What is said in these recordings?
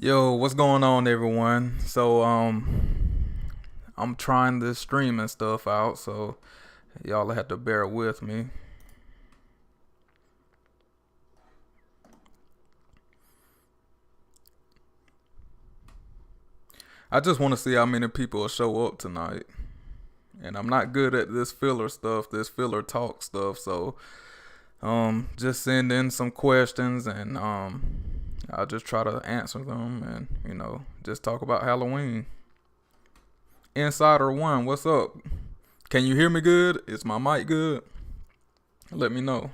Yo, what's going on, everyone? I'm trying this streaming stuff out, so y'all have to bear with me. I just want to see how many people will show up tonight. And I'm not good at this filler stuff, this filler talk stuff, so just send in some questions and I'll just try to answer them and, just talk about Halloween. Insider One, what's up? Can you hear me good? Is my mic good? Let me know.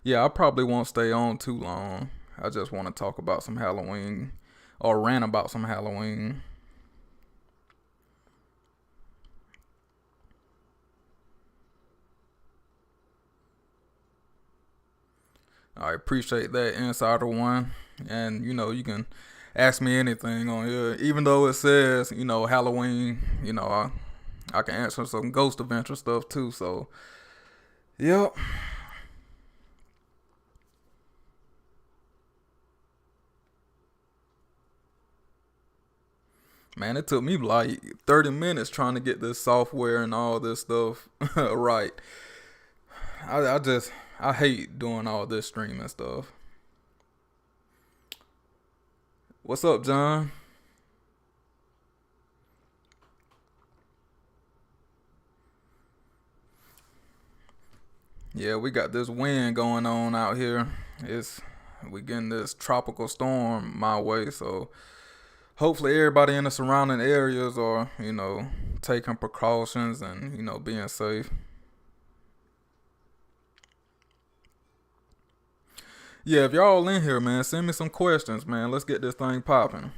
Yeah, I probably won't stay on too long. I just want to talk about some Halloween or rant about some Halloween. I appreciate that, Insider One. And, you can ask me anything on here. Even though it says, Halloween, I can answer some ghost adventure stuff too. So, yep. Man, it took me like 30 minutes trying to get this software and all this stuff right. I hate doing all this streaming stuff. What's up, John? Yeah, we got this wind going on out here. It's we getting this tropical storm my way, so hopefully everybody in the surrounding areas are, taking precautions and, being safe. Yeah, if y'all in here, man, send me some questions, man. Let's get this thing popping.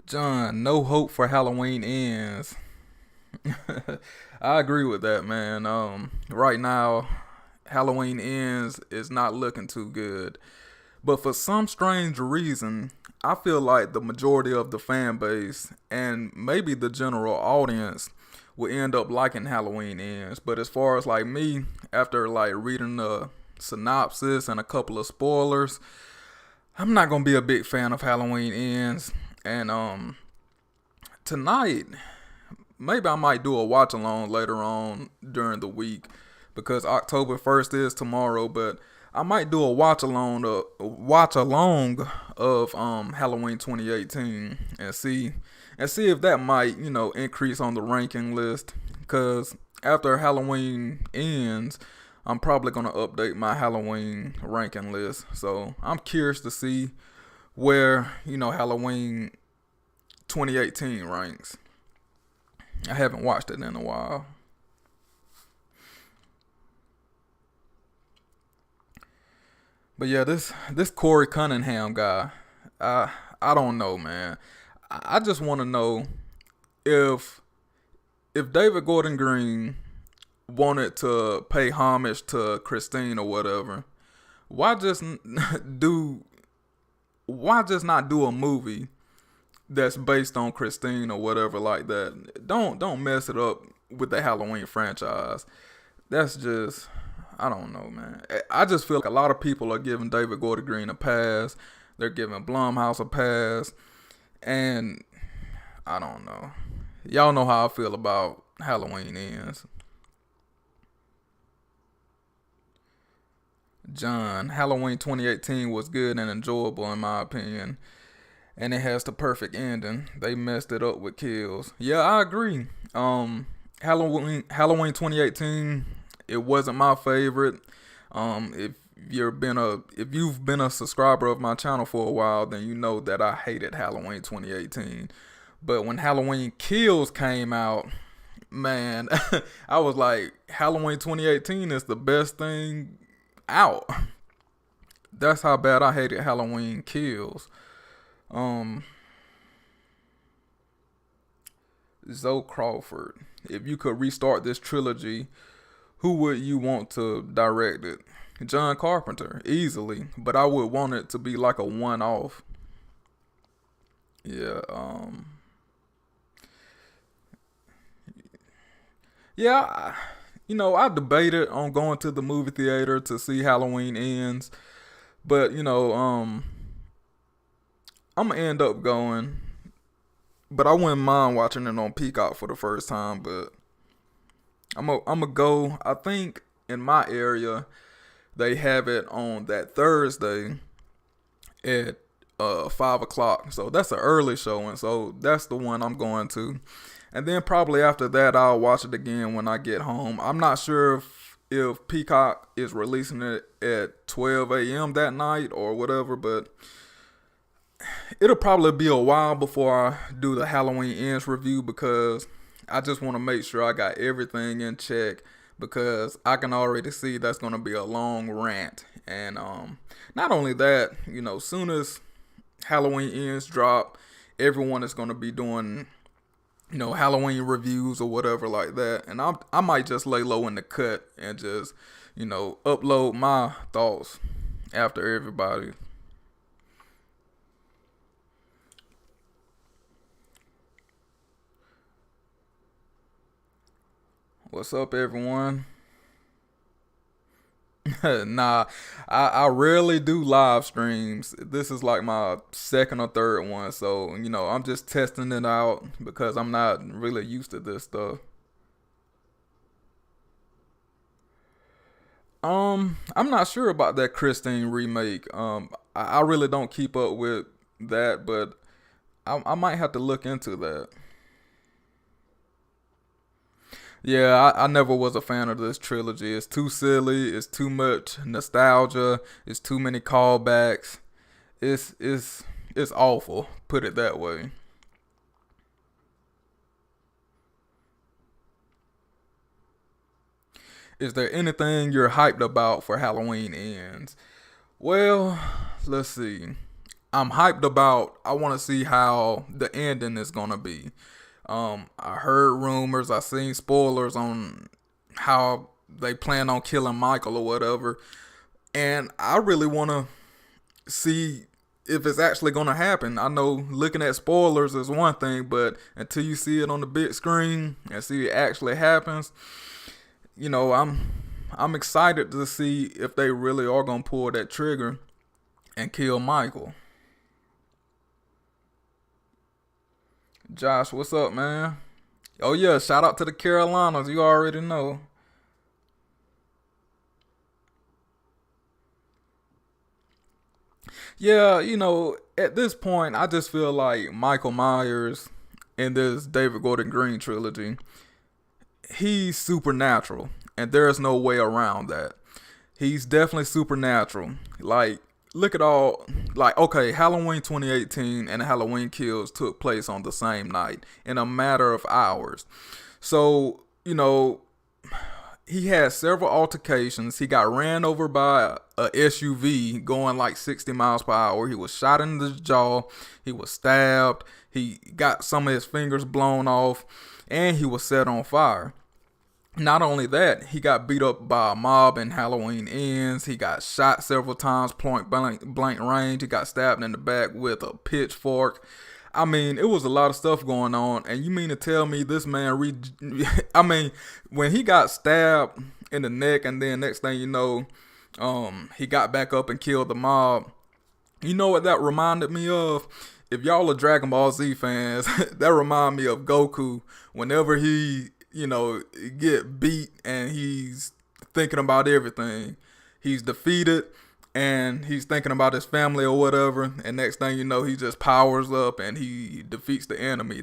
John, no hope for Halloween ends. I agree with that, man. Right now, Halloween ends is not looking too good. But for some strange reason, I feel like the majority of the fan base and maybe the general audience will end up liking Halloween ends. But as far as like me, after like reading the synopsis and a couple of spoilers, I'm not gonna be a big fan of Halloween ends. And tonight, maybe I might do a watch along later on during the week because October 1st is tomorrow, but I might do a watch along of Halloween 2018 and see if that might, increase on the ranking list cuz after Halloween ends, I'm probably going to update my Halloween ranking list. So, I'm curious to see where, Halloween 2018 ranks. I haven't watched it in a while. But yeah, this Corey Cunningham guy, I don't know, man. I just want to know if if David Gordon Green wanted to pay homage to Christine or whatever, why just do why just not do a movie that's based on Christine or whatever like that? Don't mess it up with the Halloween franchise. That's just I don't know, man. I just feel like a lot of people are giving David Gordon Green a pass. They're giving Blumhouse a pass, and I don't know. Y'all know how I feel about Halloween ends. John, Halloween 2018 was good and enjoyable in my opinion, and it has the perfect ending. They messed it up with kills. Yeah, I agree. Halloween 2018, it wasn't my favorite. If you've been a subscriber of my channel for a while, then you know that I hated Halloween 2018. But when Halloween Kills came out, man, I was like, Halloween 2018 is the best thing out. That's how bad I hated Halloween Kills. Um, Zoe Crawford, if you could restart this trilogy, who would you want to direct it? John Carpenter, easily. But I would want it to be like a one-off. Yeah. Yeah. I debated on going to the movie theater to see Halloween Ends, but I'm gonna end up going. But I wouldn't mind watching it on Peacock for the first time. But I'm gonna go. I think in my area they have it on that Thursday at 5 o'clock. So that's an early showing. So that's the one I'm going to. And then probably after that I'll watch it again when I get home. I'm not sure if Peacock is releasing it at 12 a.m. that night or whatever, but it'll probably be a while before I do the Halloween Ends review, because I just want to make sure I got everything in check, because I can already see that's going to be a long rant. And not only that, soon as Halloween Ends drop, everyone is going to be doing Halloween reviews or whatever like that, and I might just lay low in the cut and just upload my thoughts after everybody. What's up, everyone? Nah, I rarely do live streams. This is like my second or third one, so I'm just testing it out because I'm not really used to this stuff. I'm not sure about that Christine remake. I really don't keep up with that, but I might have to look into that. Yeah, I never was a fan of this trilogy. It's too silly. It's too much nostalgia. It's too many callbacks. It's awful. Put it that way. Is there anything you're hyped about for Halloween Ends? Well, let's see. I'm hyped about. I want to see how the ending is gonna be. I heard rumors. I seen spoilers on how they plan on killing Michael or whatever, and I really want to see if it's actually going to happen. I know looking at spoilers is one thing, but until you see it on the big screen and see it actually happens, I'm excited to see if they really are going to pull that trigger and kill Michael. Josh, what's up, man? Oh yeah, shout out to the Carolinas. You already know. Yeah, at this point, I just feel like Michael Myers in this David Gordon Green trilogy, he's supernatural, and there's no way around that. He's definitely supernatural. Like, look at all, like, okay, Halloween 2018 and Halloween Kills took place on the same night in a matter of hours. So, he had several altercations. He got ran over by a SUV going like 60 miles per hour. He was shot in the jaw. He was stabbed. He got some of his fingers blown off, and he was set on fire. Not only that, he got beat up by a mob in Halloween Ends. He got shot several times, point blank range. He got stabbed in the back with a pitchfork. I mean, it was a lot of stuff going on. And you mean to tell me this man, I mean, when he got stabbed in the neck and then next thing you know, he got back up and killed the mob. You know what that reminded me of? If y'all are Dragon Ball Z fans, that remind me of Goku whenever he get beat and he's thinking about everything. He's defeated and he's thinking about his family or whatever, and next thing you know, he just powers up and he defeats the enemy.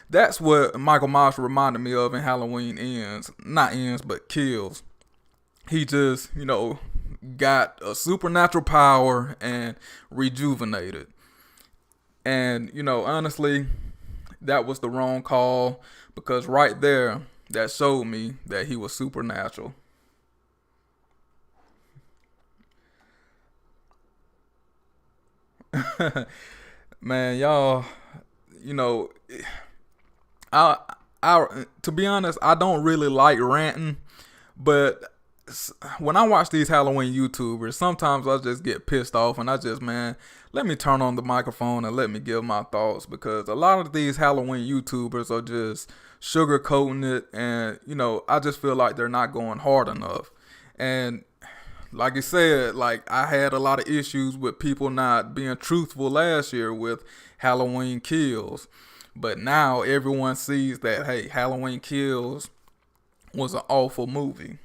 That's what Michael Myers reminded me of in Halloween Ends. Not Ends, but Kills. He just, got a supernatural power and rejuvenated. And, honestly, that was the wrong call, because right there, that showed me that he was supernatural. Man, y'all, you know, I, to be honest, I don't really like ranting, but when I watch these Halloween YouTubers, sometimes I just get pissed off and I just, man, let me turn on the microphone and let me give my thoughts, because a lot of these Halloween YouTubers are just sugarcoating it, and I just feel like they're not going hard enough. And like I said, like I had a lot of issues with people not being truthful last year with Halloween Kills. But now everyone sees that, hey, Halloween Kills was an awful movie.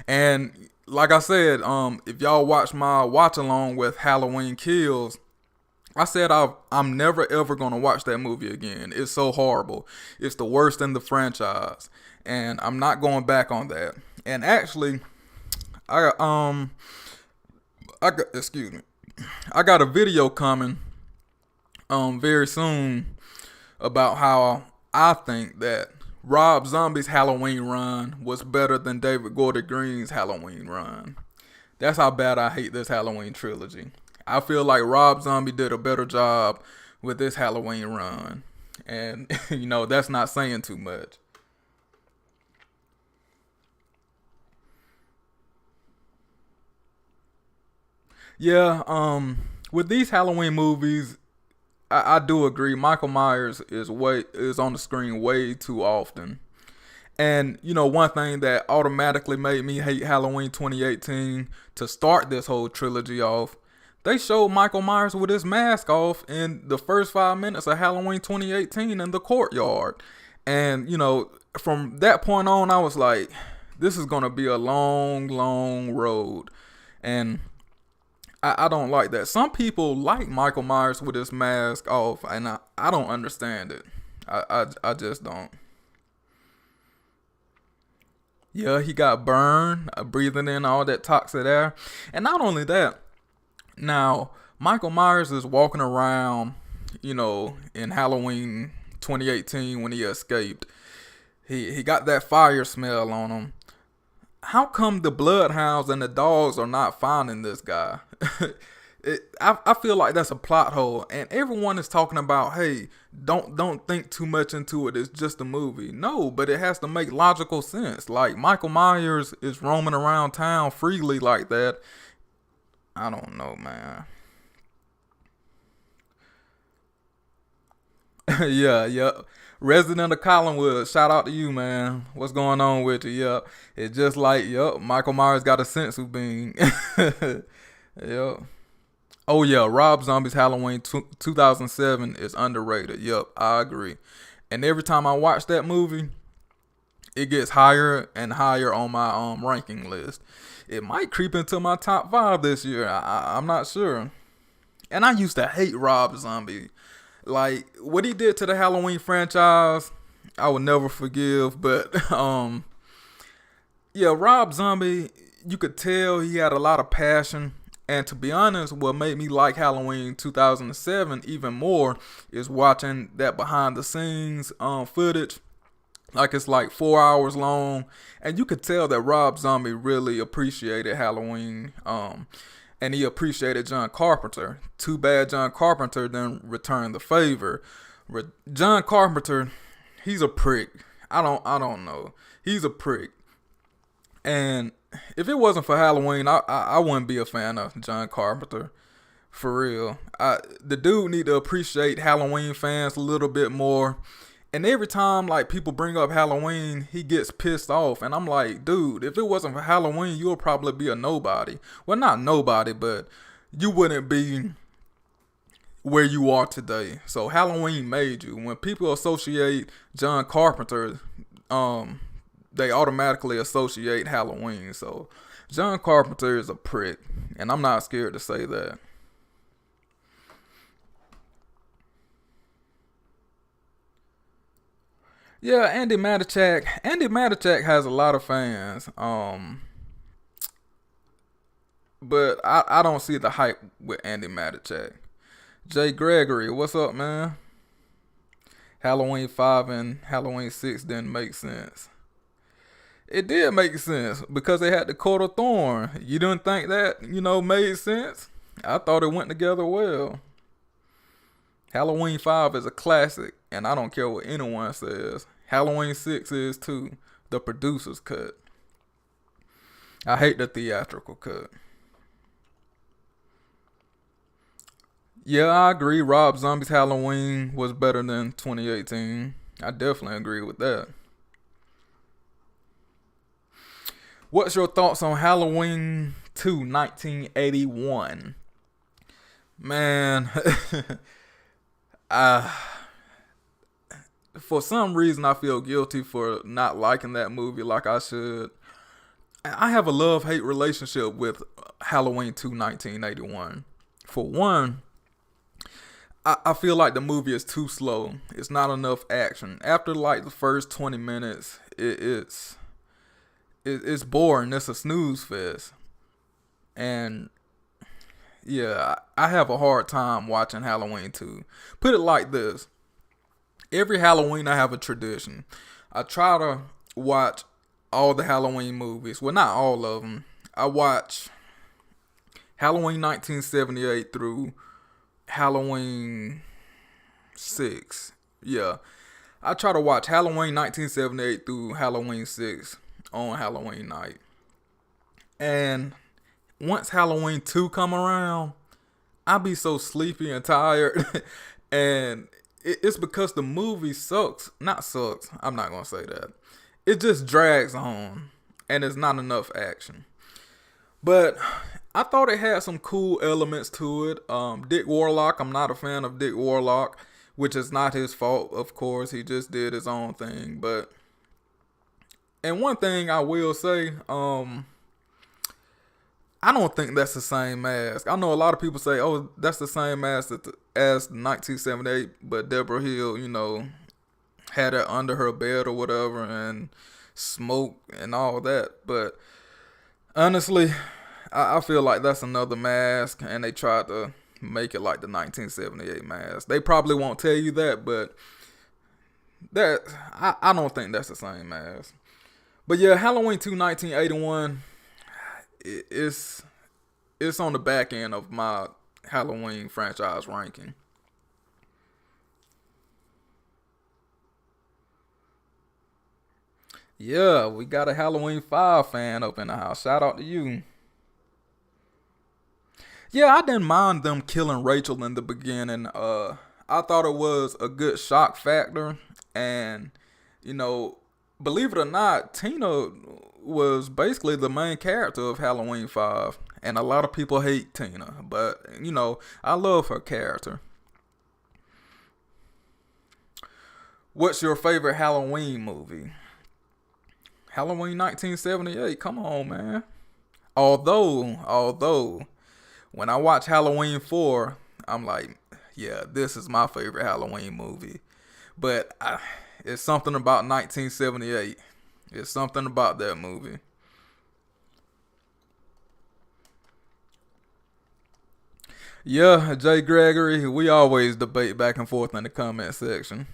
And like I said, if y'all watch my watch along with Halloween Kills, I said I'm never ever gonna watch that movie again. It's so horrible. It's the worst in the franchise, and I'm not going back on that. And actually, excuse me, I got a video coming very soon about how I think that Rob Zombie's Halloween run was better than David Gordon Green's Halloween run. That's how bad I hate this Halloween trilogy. I feel like Rob Zombie did a better job with this Halloween run. And, that's not saying too much. Yeah, with these Halloween movies, I do agree. Michael Myers is on the screen way too often. And one thing that automatically made me hate Halloween 2018 to start this whole trilogy off, they showed Michael Myers with his mask off in the first 5 minutes of Halloween 2018 in the courtyard. And from that point on, I was like, this is gonna be a long, long road. And I don't like that. Some people like Michael Myers with his mask off, and I don't understand it. I just don't. Yeah, he got burned, breathing in all that toxic air. And not only that, now Michael Myers is walking around, in Halloween 2018 when he escaped. He got that fire smell on him. How come the bloodhounds and the dogs are not finding this guy? I feel like that's a plot hole, and everyone is talking about, hey, don't think too much into it. It's just a movie. No, but it has to make logical sense. Like Michael Myers is roaming around town freely like that. I don't know, man. Yeah. Resident of Collinwood, shout out to you, man. What's going on with you? Yep. It's just like, Michael Myers got a sense of being. Yep. Oh, yeah, Rob Zombie's Halloween 2007 is underrated. Yep, I agree. And every time I watch that movie, it gets higher and higher on my ranking list. It might creep into my top 5 this year. I'm not sure. And I used to hate Rob Zombie. Like, what he did to the Halloween franchise, I will never forgive. But, yeah, Rob Zombie, you could tell he had a lot of passion. And to be honest, what made me like Halloween 2007 even more is watching that behind the scenes footage. Like, it's like 4 hours long. And you could tell that Rob Zombie really appreciated Halloween. And he appreciated John Carpenter. Too bad John Carpenter didn't return the favor. John Carpenter, he's a prick. I don't know. He's a prick. And if it wasn't for Halloween, I wouldn't be a fan of John Carpenter. For real. The dude need to appreciate Halloween fans a little bit more. And every time like people bring up Halloween, he gets pissed off. And I'm like, dude, if it wasn't for Halloween, you'll probably be a nobody. Well, not nobody, but you wouldn't be where you are today. So Halloween made you. When people associate John Carpenter, they automatically associate Halloween. So John Carpenter is a prick. And I'm not scared to say that. Yeah, Andy Matichak. Andy Matichak has a lot of fans. But I don't see the hype with Andy Matichak. Jay Gregory, what's up, man? Halloween 5 and Halloween 6 didn't make sense. It did make sense because they had the coat of thorn. You didn't think that, made sense? I thought it went together well. Halloween 5 is a classic, and I don't care what anyone says. Halloween 6 is too. The producer's cut. I hate the theatrical cut. Yeah, I agree. Rob Zombie's Halloween was better than 2018. I definitely agree with that. What's your thoughts on Halloween 2 1981? Man, I, for some reason, I feel guilty for not liking that movie like I should. I have a love hate relationship with Halloween 2 1981. For one, I feel like the movie is too slow. It's not enough action. After like the first 20 minutes, it's boring. It's a snooze fest. And yeah, I have a hard time watching Halloween 2. Put it like this. Every Halloween I have a tradition. I try to watch all the Halloween movies. Well, not all of them. I watch Halloween 1978 through Halloween 6. Yeah. I try to watch Halloween 1978 through Halloween 6 on Halloween night. And once Halloween 2 come around, I be so sleepy and tired. And it's because the movie sucks. Not sucks. I'm not going to say that. It just drags on. And there's not enough action. But I thought it had some cool elements to it. Dick Warlock, I'm not a fan of Dick Warlock, which is not his fault, of course. He just did his own thing. But, and one thing I will say, I don't think that's the same mask. I know a lot of people say, oh, that's the same mask as 1978, but Deborah Hill, had it under her bed or whatever and smoke and all that. But honestly, I feel like that's another mask, and they tried to make it like the 1978 mask. They probably won't tell you that, but that I don't think that's the same mask. But yeah, Halloween 2 1981, it's on the back end of my Halloween franchise ranking. Yeah, we got a Halloween 5 fan up in the house. Shout out to you. Yeah, I didn't mind them killing Rachel in the beginning. I thought it was a good shock factor, and you know, believe it or not, Tina was basically the main character of Halloween 5, and a lot of people hate Tina, but I love her character. What's your favorite Halloween movie? Halloween 1978. Come on, man. Although, when I watch Halloween 4, I'm like, yeah, this is my favorite Halloween movie. But it's something about 1978. It's something about that movie. Yeah, Jay Gregory, we always debate back and forth in the comment section.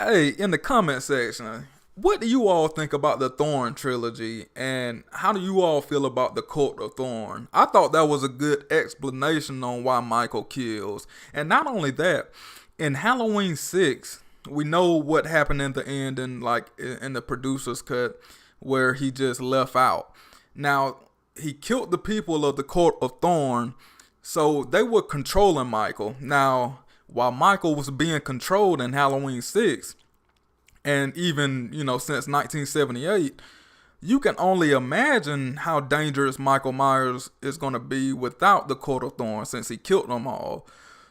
Hey, in the comment section, what do you all think about the Thorn Trilogy, and how do you all feel about the Cult of Thorn? I thought that was a good explanation on why Michael kills. And not only that, in Halloween 6, we know what happened in the end, and like in the producer's cut, where he just left out. Now, he killed the people of the Cult of Thorn, so they were controlling Michael. Now, while Michael was being controlled in Halloween 6, and even, since 1978, you can only imagine how dangerous Michael Myers is going to be without the Coat of Thorns, since he killed them all.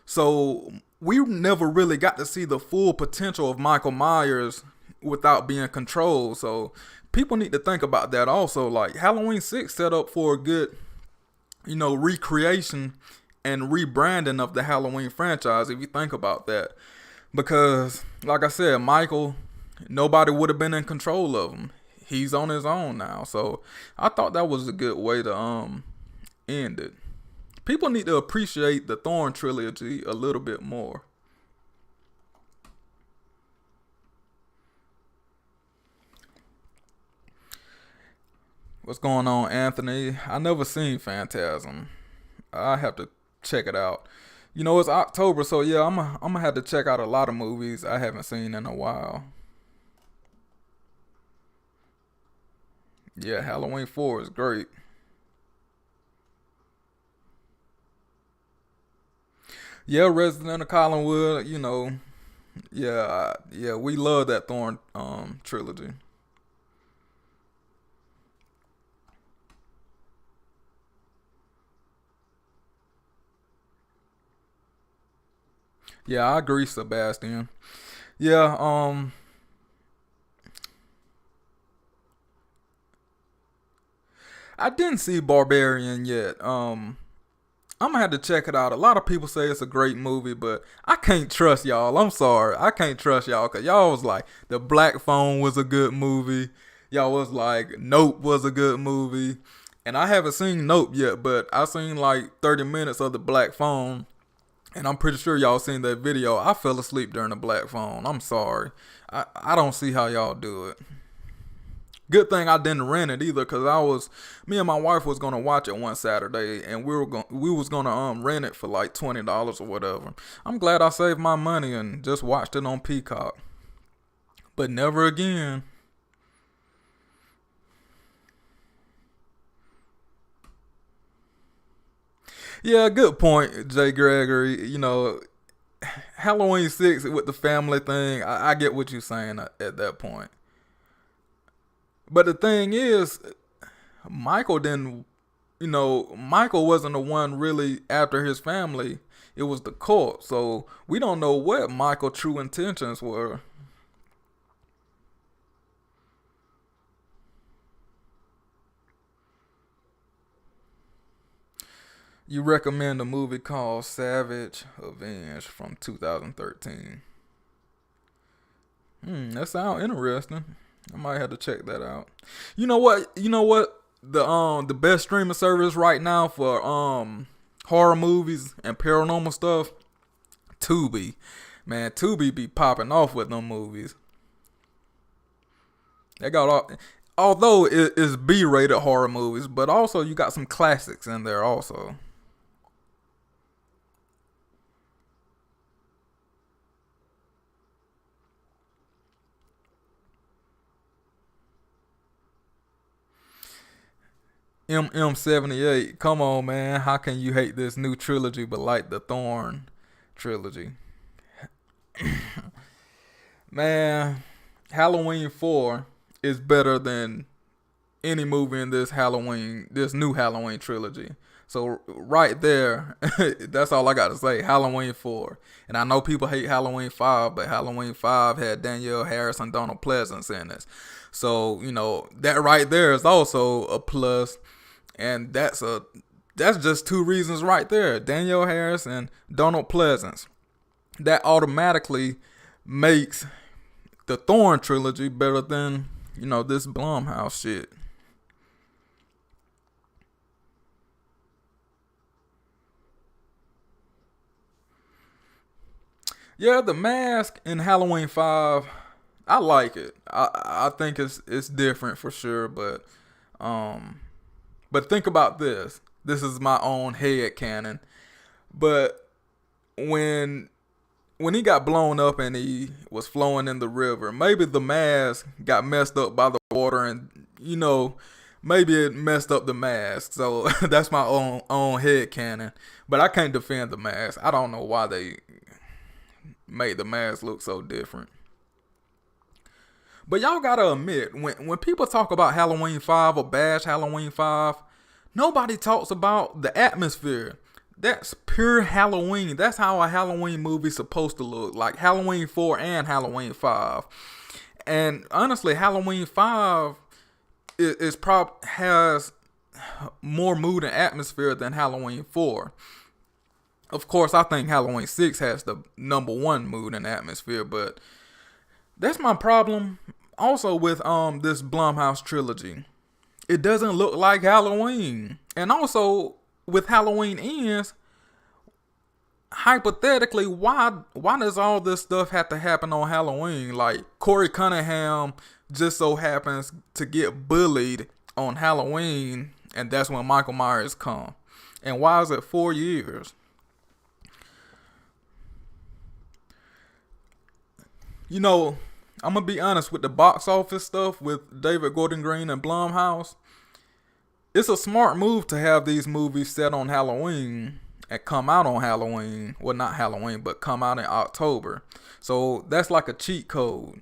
So we never really got to see the full potential of Michael Myers without being controlled. So people need to think about that also. Like, Halloween 6 set up for a good, recreation and rebranding of the Halloween franchise, if you think about that. Because, like I said, Michael, nobody would have been in control of him. He's on his own now. So I thought that was a good way to end it. People need to appreciate the Thorn Trilogy a little bit more. What's going on, Anthony? I never seen Phantasm. I have to check it out. You know, it's October, so yeah, I'm gonna have to check out a lot of movies I haven't seen in a while. Yeah, Halloween 4 is great. Yeah, Resident of Collinwood, you know, yeah, yeah, we love that Thorn trilogy. Yeah, I agree, Sebastian. Yeah, I didn't see Barbarian yet. I'm gonna have to check it out. A lot of people say it's a great movie, but I can't trust y'all. I'm sorry, I can't trust y'all because y'all was like the Black Phone was a good movie. Y'all was like Nope was a good movie, and I haven't seen Nope yet, but I seen like 30 minutes of the Black Phone, and I'm pretty sure y'all seen that video. I fell asleep during the Black Phone. I'm sorry. I don't see how y'all do it. Good thing I didn't rent it either, cause me and my wife was gonna watch it one Saturday, and we was gonna rent it for like $20 or whatever. I'm glad I saved my money and just watched it on Peacock, but never again. Yeah, good point, Jay Gregory. You know, Halloween 6 with the family thing. I get what you're saying at that point. But the thing is, Michael didn't, Michael wasn't the one really after his family. It was the cult. So we don't know what Michael's true intentions were. You recommend a movie called Savage Avenge from 2013. That sounds interesting. I might have to check that out. You know what? You know what? The best streaming service right now for horror movies and paranormal stuff, Tubi. Man, Tubi be popping off with them movies. They got all, although it is B-rated horror movies, but also you got some classics in there also. MM78. Come on, man. How can you hate this new trilogy but like the Thorn trilogy? Man, Halloween 4 is better than any movie in this new Halloween trilogy. So right there, that's all I got to say. Halloween 4, and I know people hate Halloween 5, but Halloween 5 had Danielle Harris and Donald Pleasance in it. So that right there is also a plus, and that's just two reasons right there. Danielle Harris and Donald Pleasance. That automatically makes the Thorn trilogy better than this Blumhouse shit. Yeah, the mask in Halloween 5, I like it. I think it's different for sure, um but think about this. This is my own head canon. But when when he got blown up and he was flowing in the river, maybe the mask got messed up by the water, and maybe it messed up the mask. So that's my own head canon. But I can't defend the mask. I don't know why they made the mask look so different. But y'all gotta admit, when people talk about Halloween 5 or bash Halloween 5, nobody talks about the atmosphere. That's pure Halloween. That's how a Halloween movie's supposed to look. Like Halloween 4 and Halloween 5. And honestly, Halloween 5 has more mood and atmosphere than Halloween 4. Of course, I think Halloween 6 has the number one mood and atmosphere, but that's my problem also with this Blumhouse trilogy. It doesn't look like Halloween. And also with Halloween Ends, hypothetically, why does all this stuff have to happen on Halloween? Like Corey Cunningham just so happens to get bullied on Halloween, and that's when Michael Myers come. And why is it 4 years? You know, I'm gonna be honest with the box office stuff with David Gordon Green and Blumhouse. It's a smart move to have these movies set on Halloween and come out on Halloween. Well, not Halloween, but come out in October. So that's like a cheat code.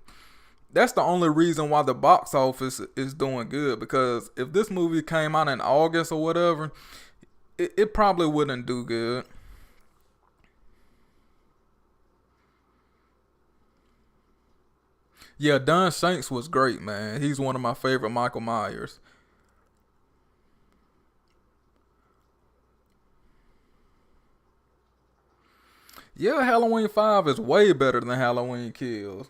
That's the only reason why the box office is doing good, because if this movie came out in August or whatever, it probably wouldn't do good. Yeah, Don Shanks was great, man. He's one of my favorite Michael Myers. Yeah, Halloween 5 is way better than Halloween Kills.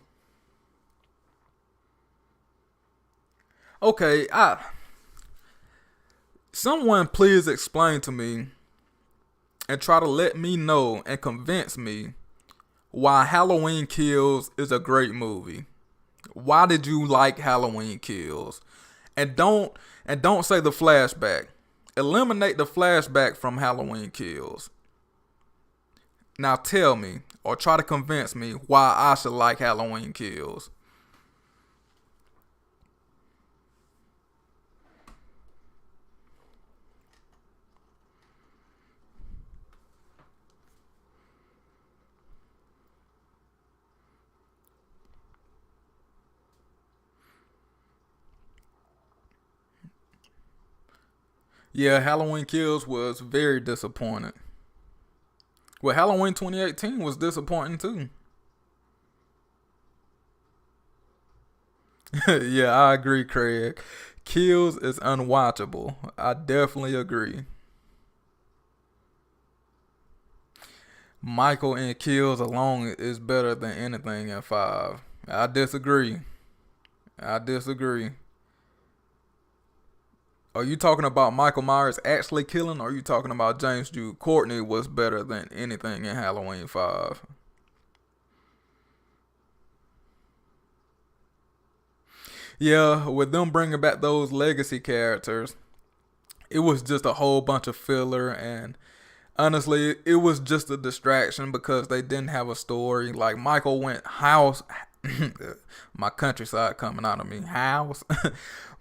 Okay, someone please explain to me and try to let me know and convince me why Halloween Kills is a great movie. Why did you like Halloween Kills? And don't say the flashback. Eliminate the flashback from Halloween Kills. Now tell me, or try to convince me why I should like Halloween Kills. Yeah, Halloween Kills was very disappointing. Well, Halloween 2018 was disappointing too. Yeah, I agree, Craig. Kills is unwatchable. I definitely agree. Michael in Kills alone is better than anything in 5. I disagree. I disagree. Are you talking about Michael Myers actually killing, or are you talking about James Jude Courtney was better than anything in Halloween 5? Yeah, with them bringing back those legacy characters, it was just a whole bunch of filler, and honestly, it was just a distraction because they didn't have a story. Like Michael went house, my countryside coming out of me, house.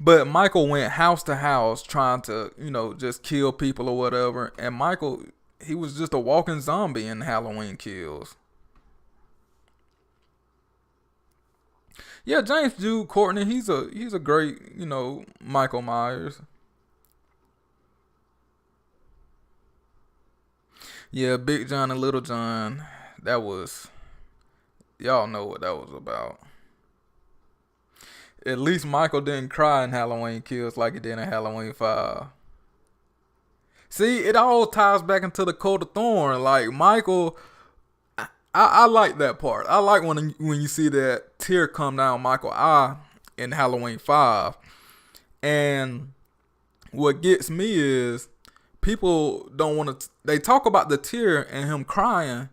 But Michael went house to house trying to, just kill people or whatever. And Michael, he was just a walking zombie in Halloween Kills. Yeah, James Jude Courtney, he's a great, Michael Myers. Yeah, Big John and Little John, that was, y'all know what that was about. At least Michael didn't cry in Halloween Kills like he did in Halloween 5. See, it all ties back into the Code of Thorn. Like Michael, I like that part. I like when you see that tear come down Michael's eye in Halloween 5. And what gets me is people don't want to. They talk about the tear and him crying,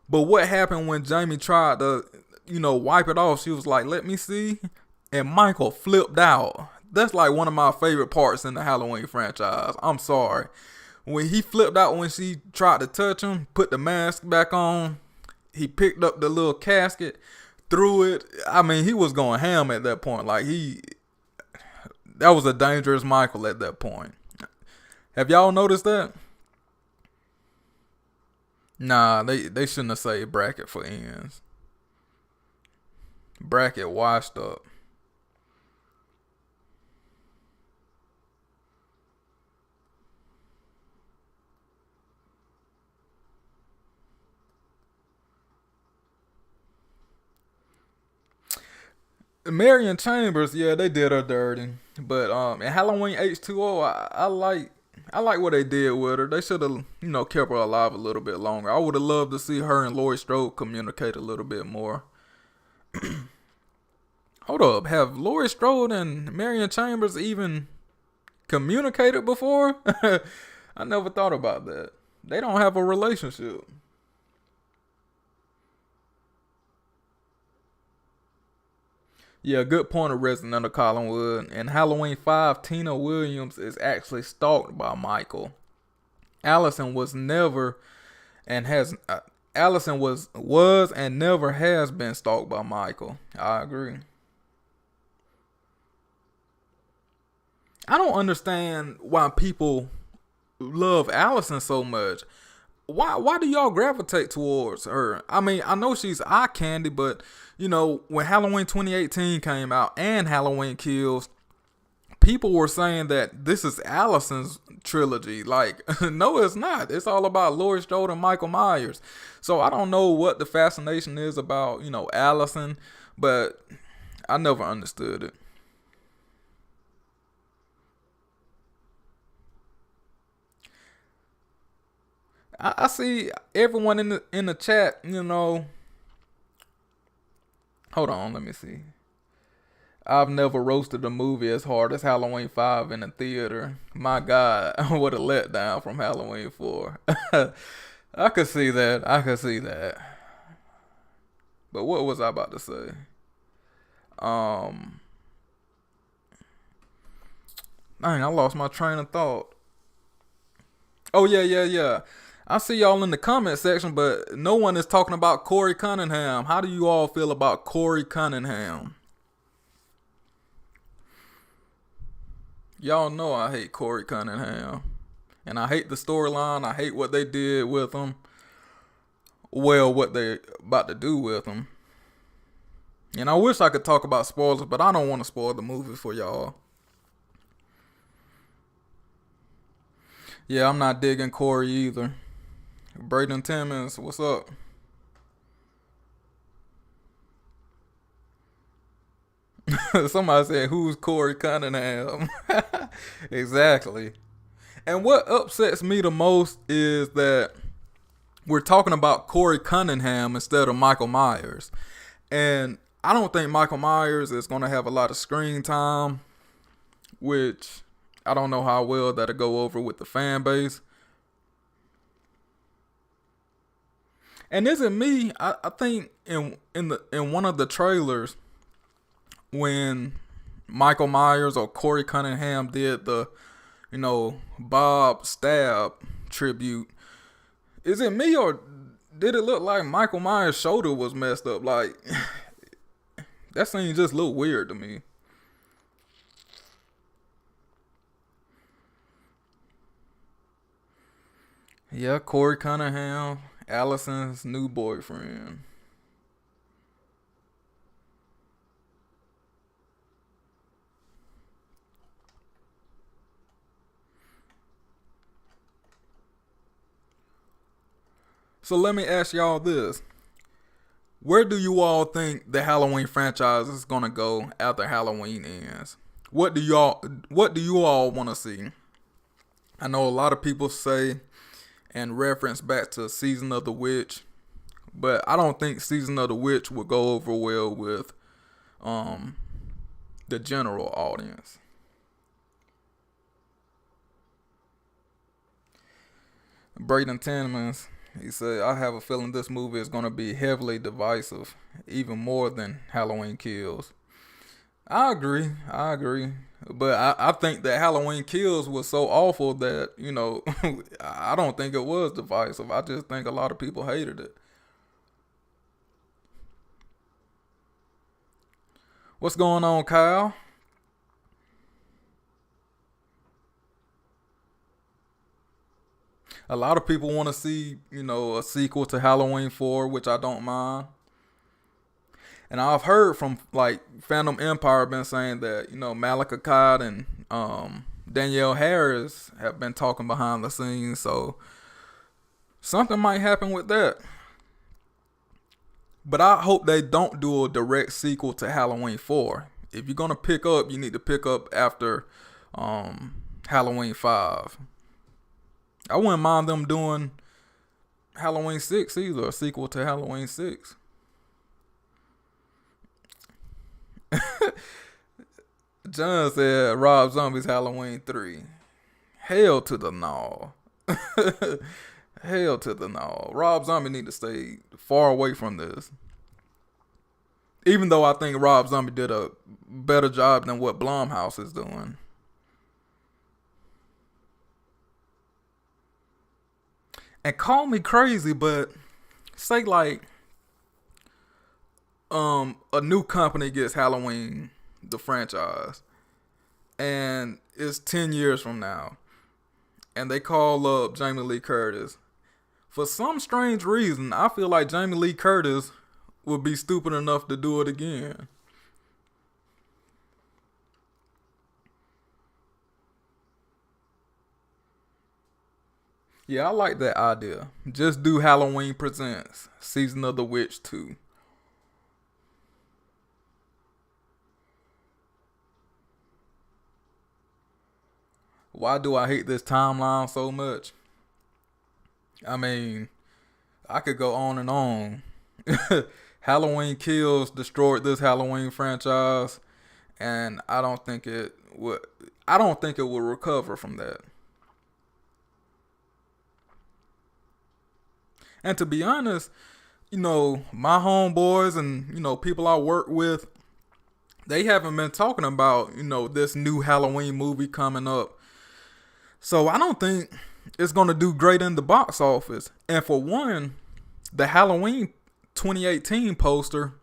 but what happened when Jamie tried to, wipe it off? She was like, "Let me see," and Michael flipped out. That's like one of my favorite parts in the Halloween franchise. I'm sorry. When he flipped out when she tried to touch him, put the mask back on, he picked up the little casket, threw it. I mean, he was going ham at that point. Like that was a dangerous Michael at that point. Have y'all noticed that? Nah, they shouldn't have saved Bracket for ends. Bracket washed up. Marion Chambers, yeah, they did her dirty. But in Halloween H2O, I like what they did with her. They should have, kept her alive a little bit longer. I would have loved to see her and Laurie Strode communicate a little bit more. Hold up, have Laurie Strode and Marion Chambers even communicated before? I never thought about that. They don't have a relationship. Yeah, good point of resident of Collinwood. In Halloween 5, Tina Williams is actually stalked by Michael. Allison was never and has Allison was and never has been stalked by Michael. I agree. I don't understand why people love Allison so much. Why do y'all gravitate towards her? I mean, I know she's eye candy, but when Halloween 2018 came out and Halloween Kills, people were saying that this is Allison's trilogy. Like, no, it's not. It's all about Laurie Strode and Michael Myers. So I don't know what the fascination is about, Allison, but I never understood it. I see everyone in the chat, hold on, let me see. I've never roasted a movie as hard as Halloween 5 in the theater. My God, what a letdown from Halloween 4. I could see that. But what was I about to say? Dang, I lost my train of thought. Oh, yeah. I see y'all in the comment section, but no one is talking about Corey Cunningham. How do you all feel about Corey Cunningham? Y'all know I hate Corey Cunningham. And I hate the storyline. I hate what they did with him. Well, what they about to do with him. And I wish I could talk about spoilers, but I don't want to spoil the movie for y'all. Yeah, I'm not digging Corey either. Braden Timmons, what's up? Somebody said, who's Corey Cunningham? Exactly. And what upsets me the most is that we're talking about Corey Cunningham instead of Michael Myers. And I don't think Michael Myers is going to have a lot of screen time, which I don't know how well that'll go over with the fan base. And isn't me? I think in one of the trailers, when Michael Myers or Corey Cunningham did the, Bob Stab tribute, is it me or did it look like Michael Myers' shoulder was messed up? Like, that seems just a little weird to me. Yeah, Corey Cunningham, Allison's new boyfriend. So let me ask y'all this. Where do you all think the Halloween franchise is gonna go after Halloween ends? What do you all want to see? I know a lot of people say and reference back to Season of the Witch, but I don't think Season of the Witch will go over well with the general audience. Braden Timmons, he said, I have a feeling this movie is going to be heavily divisive, even more than Halloween Kills. I agree. But I think that Halloween Kills was so awful that, I don't think it was divisive. I just think a lot of people hated it. What's going on, Kyle? A lot of people want to see, a sequel to Halloween 4, which I don't mind. And I've heard from like Phantom Empire been saying that, Malika Todd and Danielle Harris have been talking behind the scenes, so something might happen with that. But I hope they don't do a direct sequel to Halloween 4. If you're gonna pick up, you need to pick up after Halloween 5. I wouldn't mind them doing Halloween 6 either, a sequel to Halloween 6. John said Rob Zombie's Halloween 3. Hell to the no. Hell to the no. Rob Zombie need to stay far away from this. Even though I think Rob Zombie did a better job than what Blumhouse is doing. And call me crazy, but say like a new company gets Halloween the franchise and it's 10 years from now and they call up Jamie Lee Curtis. For some strange reason, I feel like Jamie Lee Curtis would be stupid enough to do it again. Yeah, I like that idea. Just do Halloween Presents Season of the Witch 2. Why do I hate this timeline so much? I mean, I could go on and on. Halloween Kills destroyed this Halloween franchise, and I don't think it would. I don't think it will recover from that. And to be honest, my homeboys and people I work with, they haven't been talking about this new Halloween movie coming up. So I don't think it's gonna do great in the box office. And for one, the Halloween 2018 poster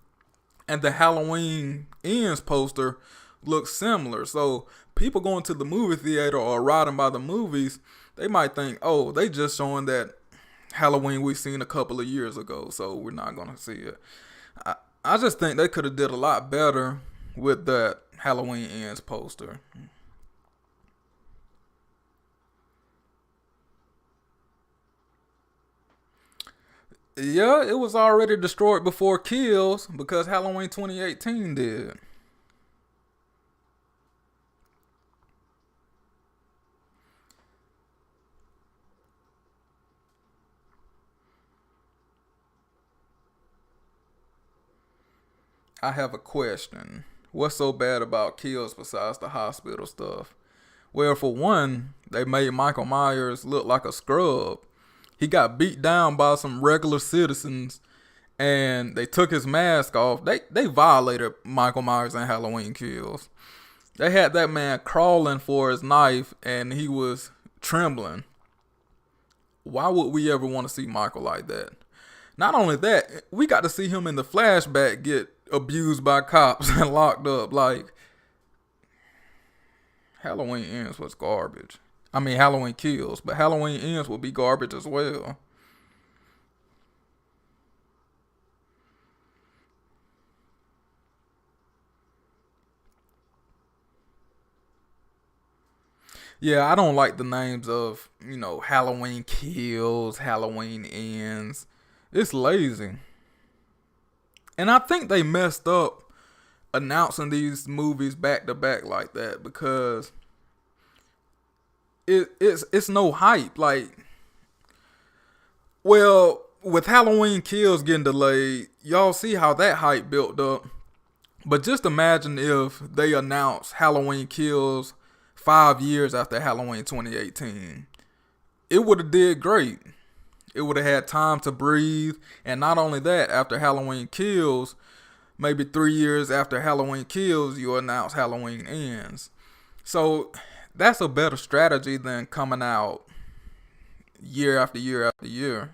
and the Halloween Ends poster look similar. So people going to the movie theater or riding by the movies, they might think, oh, they just showing that Halloween we seen a couple of years ago, so we're not gonna see it. I, I just think they could have did a lot better with that Halloween Ends poster. Yeah, it was already destroyed before Kills because Halloween 2018 did. I have a question. What's so bad about Kills besides the hospital stuff? Well, for one, they made Michael Myers look like a scrub. He got beat down by some regular citizens and they took his mask off. They violated Michael Myers in Halloween Kills. They had that man crawling for his knife and he was trembling. Why would we ever want to see Michael like that? Not only that, we got to see him in the flashback get abused by cops and locked up. Like, Halloween Ends was garbage. I mean, Halloween Kills, but Halloween Ends will be garbage as well. Yeah, I don't like the names of, Halloween Kills, Halloween Ends. It's lazy. And I think they messed up announcing these movies back to back like that because it's no hype. Like, well, with Halloween Kills getting delayed, y'all see how that hype built up. But just imagine if they announced Halloween Kills 5 years after Halloween 2018. It would have did great. It would have had time to breathe. And not only that, after Halloween Kills, maybe 3 years after Halloween Kills, you announce Halloween Ends. So that's a better strategy than coming out year after year after year.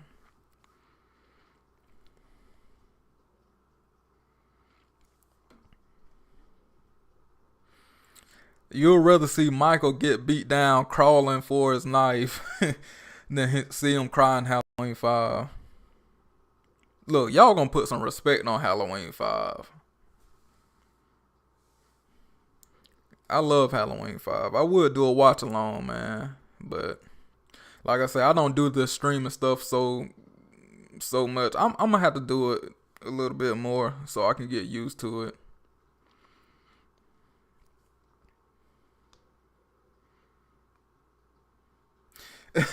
You'll rather see Michael get beat down crawling for his knife than see him crying Halloween 5. Look, y'all gonna put some respect on Halloween 5. I love Halloween 5. I would do a watch along, man. But like I said, I don't do this streaming stuff so much. I'm gonna have to do it a little bit more so I can get used to it.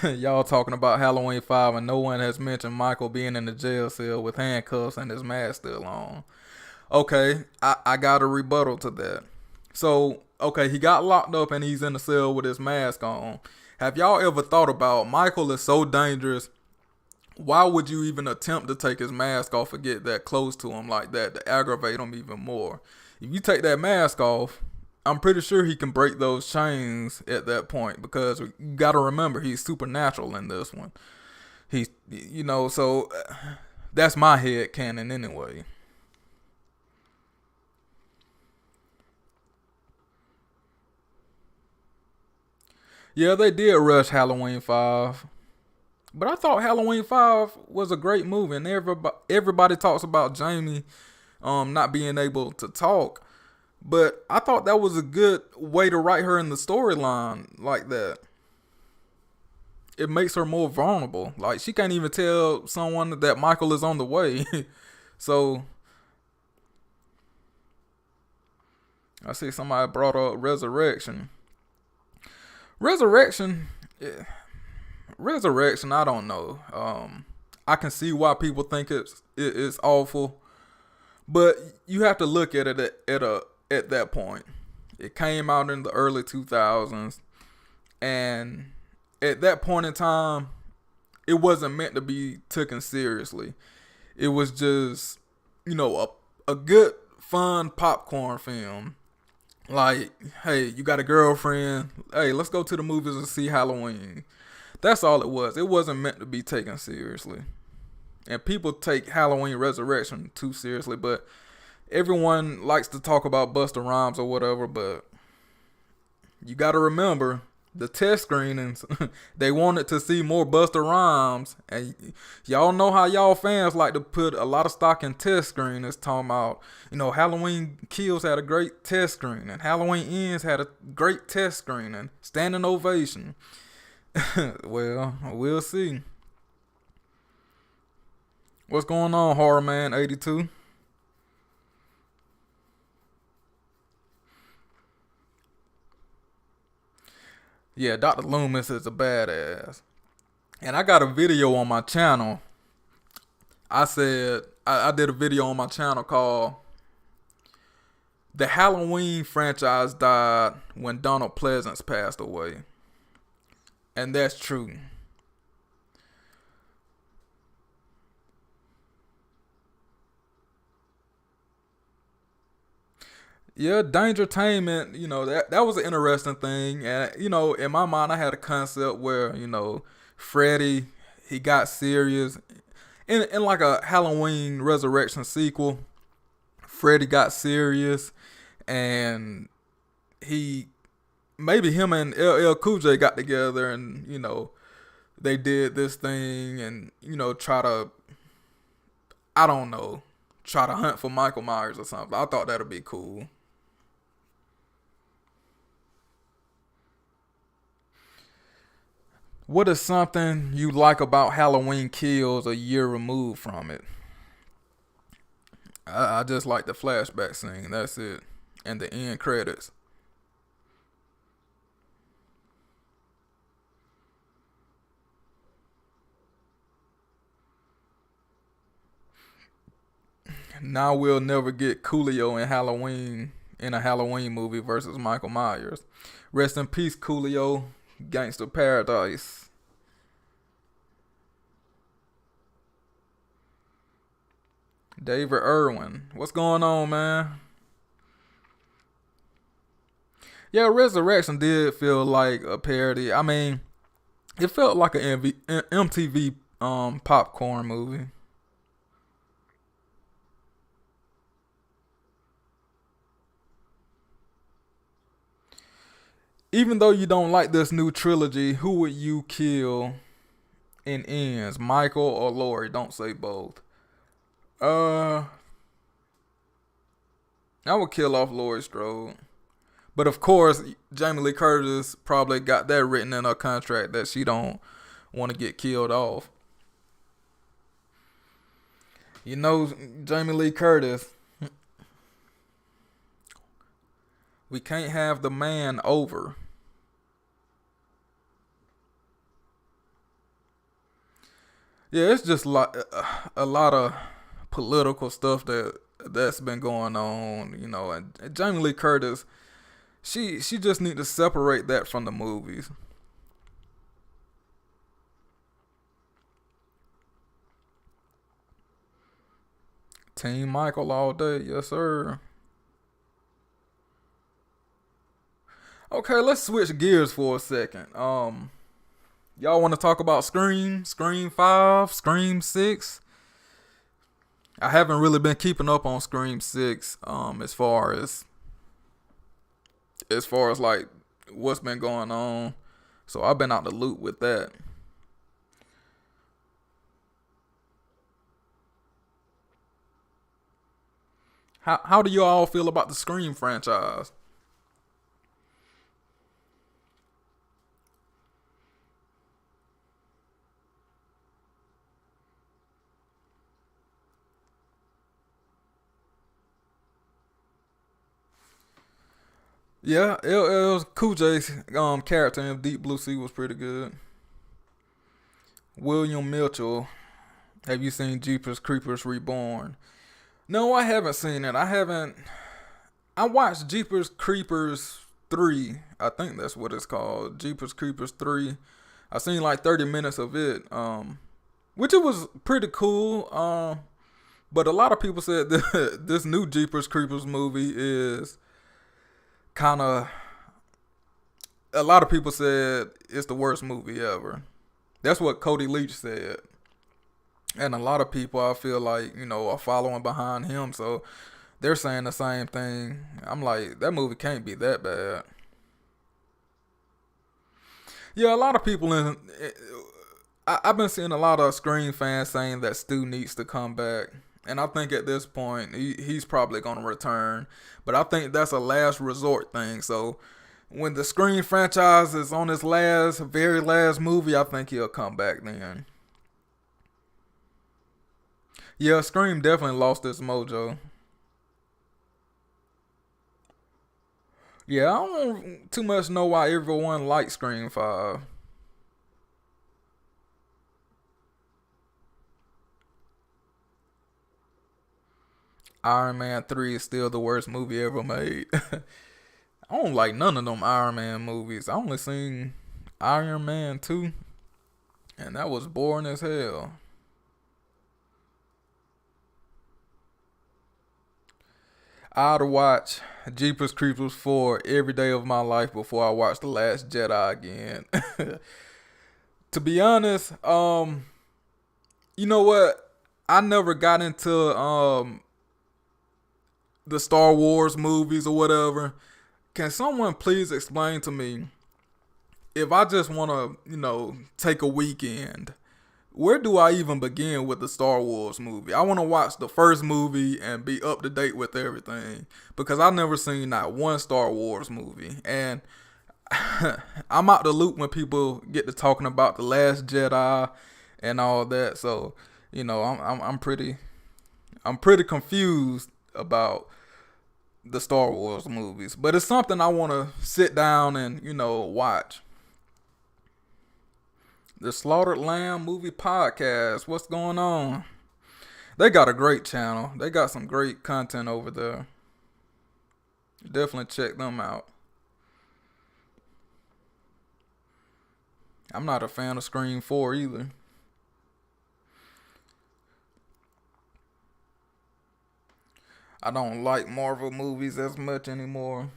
Y'all talking about Halloween 5 and no one has mentioned Michael being in the jail cell with handcuffs and his mask still on. Okay, I got a rebuttal to that. So, okay, he got locked up and he's in the cell with his mask on. Have y'all ever thought about Michael is so dangerous? Why would you even attempt to take his mask off or get that close to him like that to aggravate him even more? If you take that mask off, I'm pretty sure he can break those chains at that point because you got to remember he's supernatural in this one. So that's my head canon anyway. Yeah, they did rush Halloween 5. But I thought Halloween 5 was a great movie, and everybody talks about Jamie not being able to talk. But I thought that was a good way to write her in the storyline like that. It makes her more vulnerable. Like, she can't even tell someone that Michael is on the way. So I see somebody brought up Resurrection. Resurrection, yeah, Resurrection. I don't know. I can see why people think it's awful, but you have to look at it at that point. It came out in the early 2000s, and at that point in time, it wasn't meant to be taken seriously. It was just, a good, fun popcorn film. Like, hey, you got a girlfriend. Hey, let's go to the movies and see Halloween. That's all it was. It wasn't meant to be taken seriously. And people take Halloween Resurrection too seriously, but everyone likes to talk about Busta Rhymes or whatever, but you got to remember the test screenings. They wanted to see more Busta Rhymes, and y'all know how y'all fans like to put a lot of stock in test screenings, talking about, Halloween Kills had a great test screening, Halloween Ends had a great test screening, standing ovation. Well, we'll see. What's going on, Horror Man 82? Yeah, Dr. Loomis is a badass. And I got a video on my channel. I did a video on my channel called The Halloween Franchise Died When Donald Pleasance Passed Away. And that's true. Yeah, Dangertainment, that was an interesting thing. And, in my mind, I had a concept where, Freddy, he got serious. In like a Halloween Resurrection sequel, Freddy got serious. And maybe him and LL Cool J got together and, they did this thing and, I don't know, try to hunt for Michael Myers or something. I thought that'd be cool. What is something you like about Halloween Kills a year removed from it? I just like the flashback scene. That's it. And the end credits. Now we'll never get Coolio in a Halloween movie versus Michael Myers. Rest in peace, Coolio. Gangster Paradise. David Irwin. What's going on, man? Yeah, Resurrection did feel like a parody. I mean, it felt like an MTV popcorn movie. Even though you don't like this new trilogy, who would you kill in Ends? Michael or Laurie? Don't say both. Uh, I would kill off Laurie Strode. But of course, Jamie Lee Curtis probably got that written in her contract that she don't want to get killed off. Jamie Lee Curtis, we can't have the man over. Yeah, it's just a lot of political stuff that's been going on, and Jamie Lee Curtis, she just need to separate that from the movies. Team Michael all day, yes sir. Okay, let's switch gears for a second. Y'all want to talk about Scream, Scream 5, Scream 6? I haven't really been keeping up on Scream 6 as far as like what's been going on. So I've been out the loop with that. How do you all feel about the Scream franchise? Yeah, it was Cool J's character in Deep Blue Sea was pretty good. William Mitchell. Have you seen Jeepers Creepers Reborn? No, I haven't seen it. I haven't. I watched Jeepers Creepers 3. I think that's what it's called. Jeepers Creepers 3. I seen like 30 minutes of it. Which it was pretty cool. But a lot of people said that this new Jeepers Creepers movie is kind of. A lot of people said it's the worst movie ever. That's what Cody Leach said. And a lot of people, I feel like, are following behind him. So they're saying the same thing. I'm like, that movie can't be that bad. Yeah, a lot of people in. I've been seeing a lot of Scream fans saying that Stu needs to come back. And I think at this point, he's probably going to return. But I think that's a last resort thing. So when the Scream franchise is on its very last movie, I think he'll come back then. Yeah, Scream definitely lost its mojo. Yeah, I don't too much know why everyone likes Scream 5. Iron Man 3 is still the worst movie ever made. I don't like none of them Iron Man movies. I only seen Iron Man 2, and that was boring as hell. I'd watch Jeepers Creepers 4 every day of my life before I watch The Last Jedi again. To be honest, you know what? I never got into the Star Wars movies or whatever. Can someone please explain to me if I just want to, take a weekend? Where do I even begin with the Star Wars movie? I want to watch the first movie and be up to date with everything because I've never seen not one Star Wars movie, and I'm out the loop when people get to talking about the Last Jedi and all that. So I'm pretty confused about the Star Wars movies, but it's something I want to sit down and watch. The Slaughtered Lamb Movie Podcast. What's going on? They got a great channel. They got some great content over there. Definitely check them out. I'm not a fan of Scream 4 either. I don't like Marvel movies as much anymore.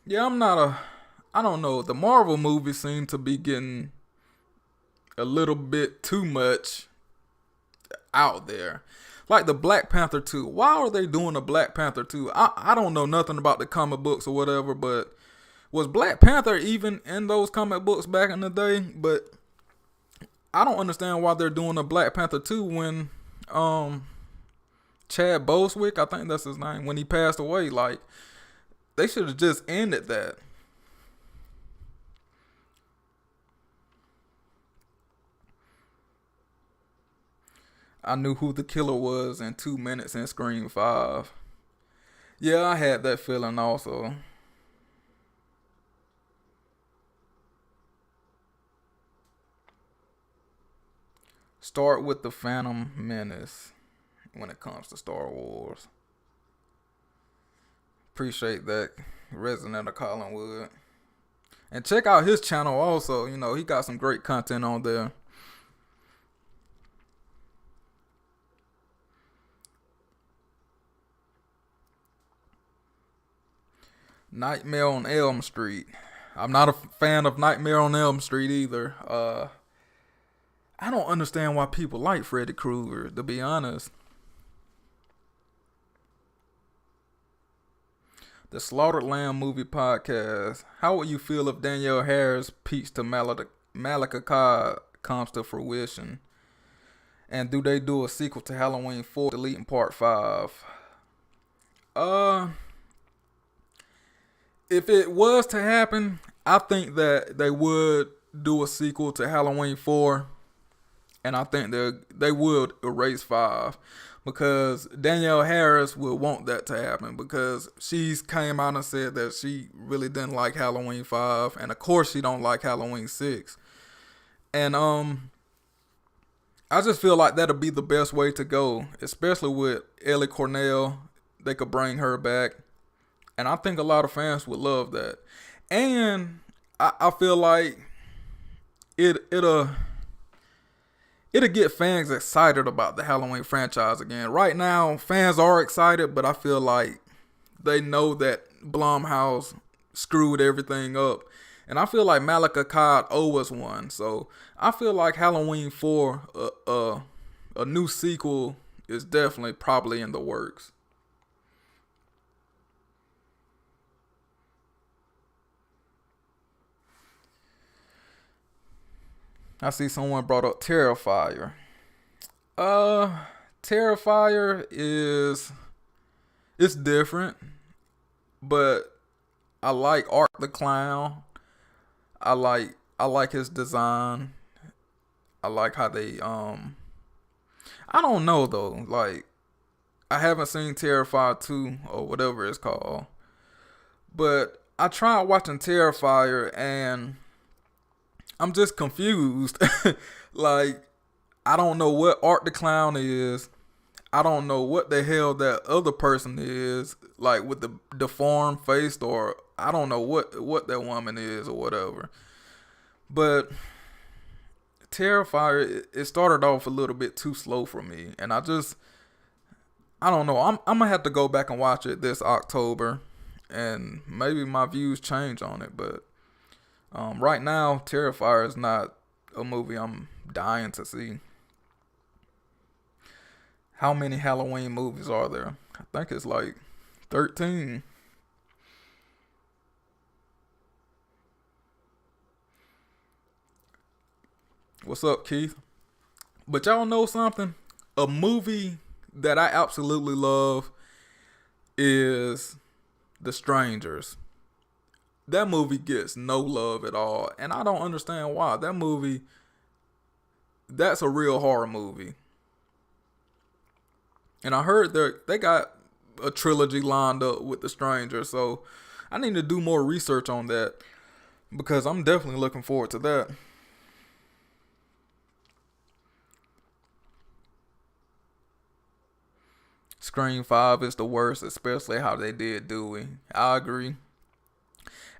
Yeah, I don't know. The Marvel movies seem to be getting a little bit too much out there. Like the Black Panther 2. Why are they doing a Black Panther 2? I don't know nothing about the comic books or whatever, but was Black Panther even in those comic books back in the day? But I don't understand why they're doing a Black Panther 2 when Chad Boswick, I think that's his name, when he passed away. Like, they should have just ended that. I knew who the killer was in 2 minutes in Scream 5. Yeah, I had that feeling also. Start with the Phantom Menace when it comes to Star Wars. Appreciate that, Resident of Collinwood. And check out his channel also. He got some great content on there. Nightmare on Elm Street. I'm not a fan of Nightmare on Elm Street either. I don't understand why people like Freddy Krueger, to be honest. The Slaughtered Lamb Movie Podcast. How would you feel if Danielle Harris' peach to Malika Cod comes to fruition? And do they do a sequel to Halloween 4, deleting part 5? Uh, if it was to happen, I think that they would do a sequel to Halloween 4. And I think they would erase 5. Because Danielle Harris would want that to happen. Because she's came out and said that she really didn't like Halloween 5. And of course she don't like Halloween 6. And I just feel like that'll be the best way to go. Especially with Ellie Cornell. They could bring her back. And I think a lot of fans would love that. And I feel like it'll get fans excited about the Halloween franchise again. Right now, fans are excited, but I feel like they know that Blumhouse screwed everything up. And I feel like Malika Cod owes us one. So I feel like Halloween 4, a new sequel, is definitely probably in the works. I see someone brought up Terrifier. Terrifier it's different, but I like Art the Clown. I like his design. I like how they I don't know though. Like I haven't seen Terrifier 2 or whatever it's called. But I tried watching Terrifier and I'm just confused. Like, I don't know what Art the Clown is. I don't know what the hell that other person is, like with the deformed face, or I don't know what that woman is or whatever. But Terrifier, it started off a little bit too slow for me, and I don't know. I'm gonna have to go back and watch it this October, and maybe my views change on it, but. Right now, Terrifier is not a movie I'm dying to see. How many Halloween movies are there? I think it's like 13. What's up, Keith? But y'all know something? A movie that I absolutely love is The Strangers. That movie gets no love at all. And I don't understand why. That movie, that's a real horror movie. And I heard they got a trilogy lined up with The Stranger. So I need to do more research on that. Because I'm definitely looking forward to that. Scream 5 is the worst, especially how they did Dewey. I agree.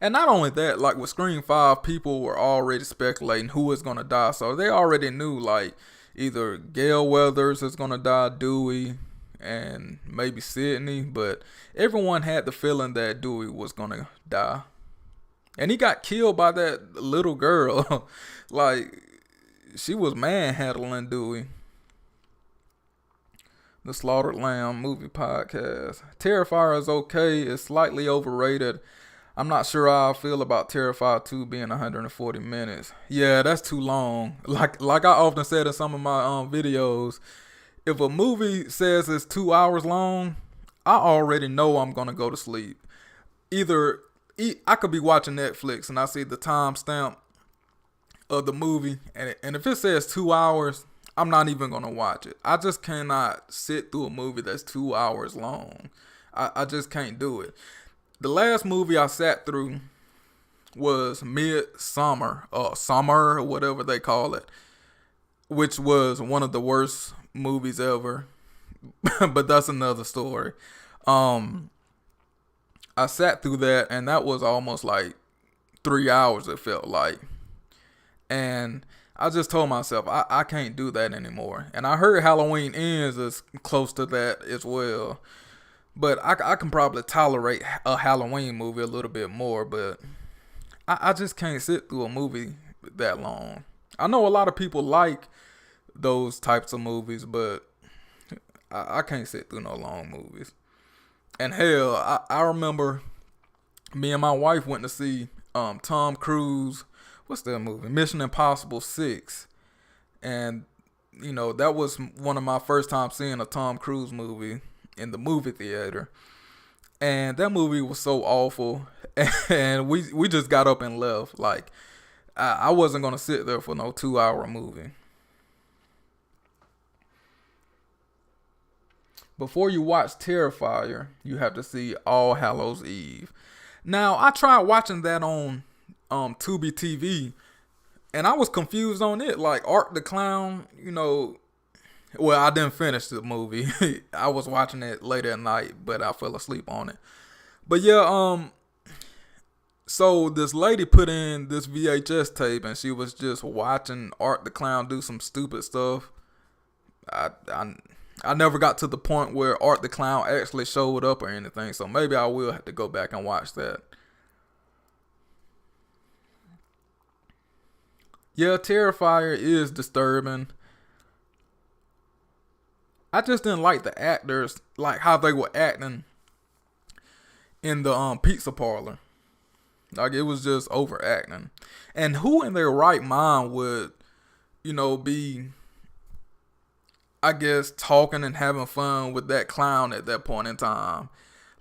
And not only that, like with Scream 5, people were already speculating who was going to die. So they already knew, like, either Gail Weathers is going to die, Dewey, and maybe Sydney. But everyone had the feeling that Dewey was going to die. And he got killed by that little girl. Like, she was manhandling Dewey. The Slaughtered Lamb Movie Podcast. Terrifier is okay. It's slightly overrated. I'm not sure how I feel about Terrifier 2 being 140 minutes. Yeah, that's too long. Like I often said in some of my videos, if a movie says it's 2 hours long, I already know I'm going to go to sleep. Either I could be watching Netflix and I see the timestamp of the movie, and if it says 2 hours, I'm not even going to watch it. I just cannot sit through a movie that's 2 hours long. I just can't do it. The last movie I sat through was Midsummer, Summer, or whatever they call it, which was one of the worst movies ever. But that's another story. I sat through that, and that was almost like 3 hours, it felt like. And I just told myself, I can't do that anymore. And I heard Halloween Ends is close to that as well. But I can probably tolerate a Halloween movie a little bit more, but I just can't sit through a movie that long. I know a lot of people like those types of movies, but I can't sit through no long movies. And hell, I remember me and my wife went to see Tom Cruise. What's that movie? Mission Impossible 6. And, that was one of my first times seeing a Tom Cruise movie in the movie theater. And that movie was so awful. And we just got up and left. Like, I wasn't going to sit there for no 2-hour movie. Before you watch Terrifier, you have to see All Hallows Eve. Now, I tried watching that on Tubi TV, and I was confused on it. Like, Art the Clown, well, I didn't finish the movie. I was watching it late at night, but I fell asleep on it. But yeah, so this lady put in this VHS tape, and she was just watching Art the Clown do some stupid stuff. I never got to the point where Art the Clown actually showed up or anything, so maybe I will have to go back and watch that. Yeah, Terrifier is disturbing. I just didn't like the actors, like how they were acting in the pizza parlor. Like, it was just overacting. And who in their right mind would, be, I guess, talking and having fun with that clown at that point in time?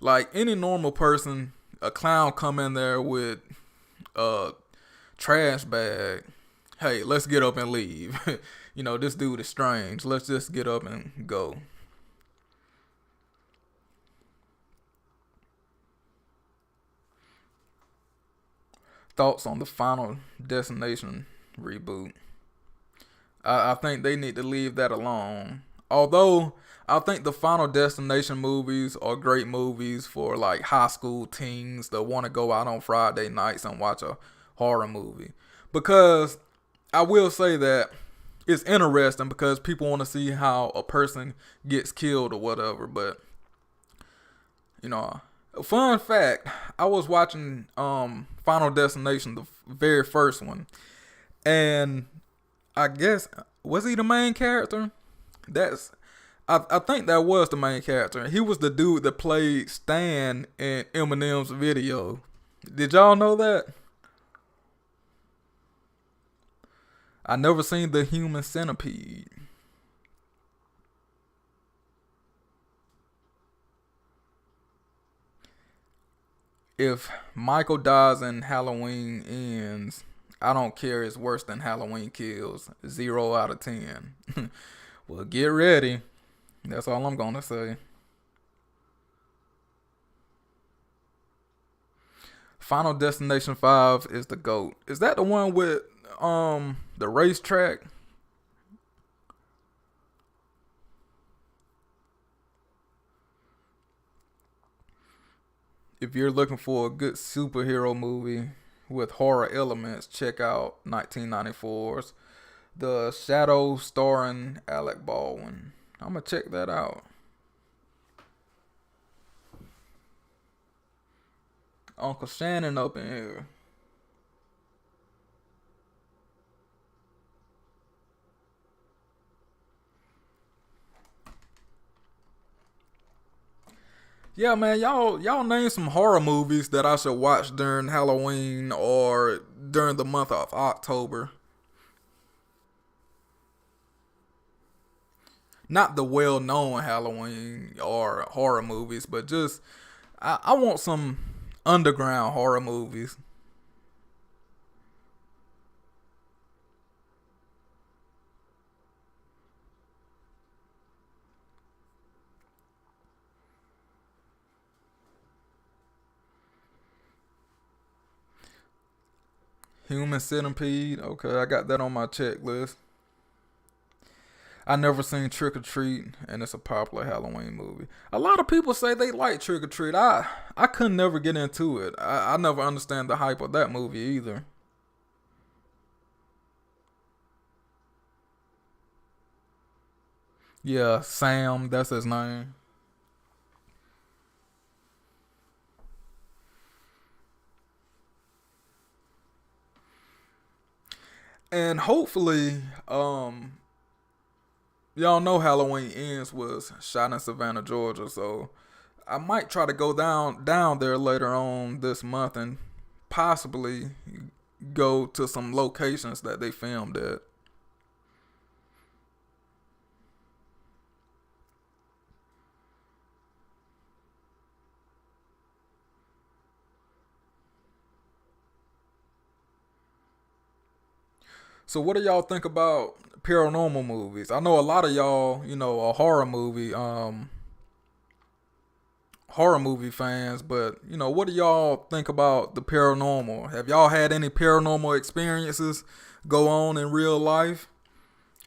Like, any normal person, a clown come in there with a trash bag. Hey, let's get up and leave. This dude is strange. Let's just get up and go. Thoughts on the Final Destination reboot? I think they need to leave that alone. Although, I think the Final Destination movies are great movies for like high school teens that want to go out on Friday nights and watch a horror movie. Because I will say that it's interesting because people want to see how a person gets killed or whatever. But, fun fact, I was watching Final Destination, the very first one. And I guess, was he the main character? I think that was the main character. He was the dude that played Stan in Eminem's video. Did y'all know that? I never seen The Human Centipede. If Michael dies and Halloween ends, I don't care. It's worse than Halloween Kills. 0 out of 10. Well, get ready. That's all I'm gonna say. Final Destination 5 is the GOAT. Is that the one with the racetrack? If you're looking for a good superhero movie with horror elements, check out 1994's The Shadow starring Alec Baldwin. I'm gonna check that out. Uncle Shannon up in here. Yeah, man, y'all name some horror movies that I should watch during Halloween or during the month of October. Not the well-known Halloween or horror movies, but just I want some underground horror movies. Human Centipede. Okay, I got that on my checklist. I never seen Trick or Treat, and it's a popular Halloween movie. A lot of people say they like Trick or Treat. I couldn't never get into it. I never understand the hype of that movie either. Yeah, Sam, that's his name. And hopefully, y'all know Halloween Ends was shot in Savannah, Georgia. So I might try to go down there later on this month and possibly go to some locations that they filmed at. So what do y'all think about paranormal movies? I know a lot of y'all, are horror movie fans, but what do y'all think about the paranormal? Have y'all had any paranormal experiences go on in real life?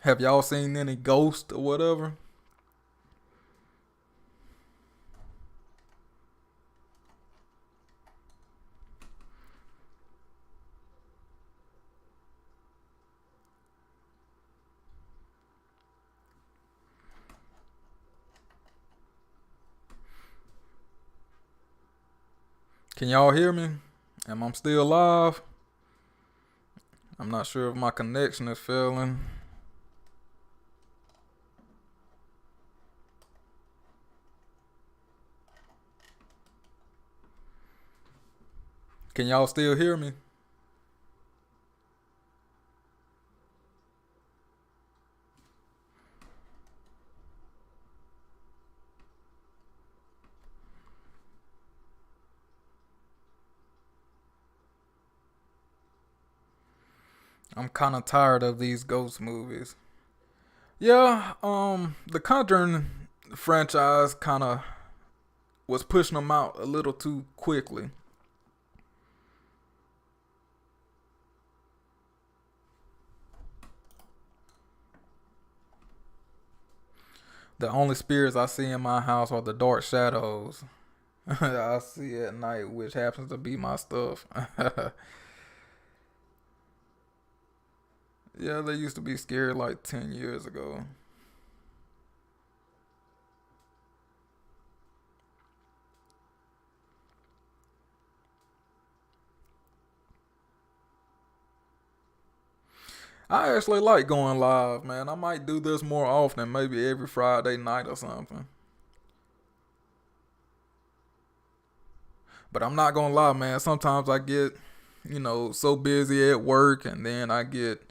Have y'all seen any ghosts or whatever? Can y'all hear me? Am I still live? I'm not sure if my connection is failing. Can y'all still hear me? I'm kind of tired of these ghost movies. Yeah, the Conjuring franchise kind of was pushing them out a little too quickly. The only spirits I see in my house are the dark shadows I see at night, which happens to be my stuff. Yeah, they used to be scared like 10 years ago. I actually like going live, man. I might do this more often, maybe every Friday night or something. But I'm not gonna lie, man. Sometimes I get, so busy at work, and then I get,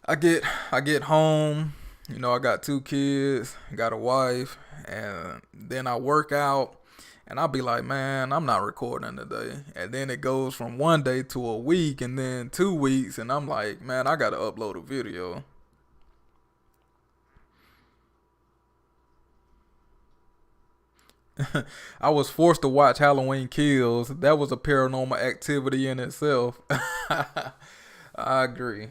I get home. I got two kids, got a wife, and then I work out, and I'll be like, man, I'm not recording today. And then it goes from one day to a week, and then 2 weeks, and I'm like, man, I gotta upload a video. I was forced to watch Halloween Kills. That was a paranormal activity in itself. I agree.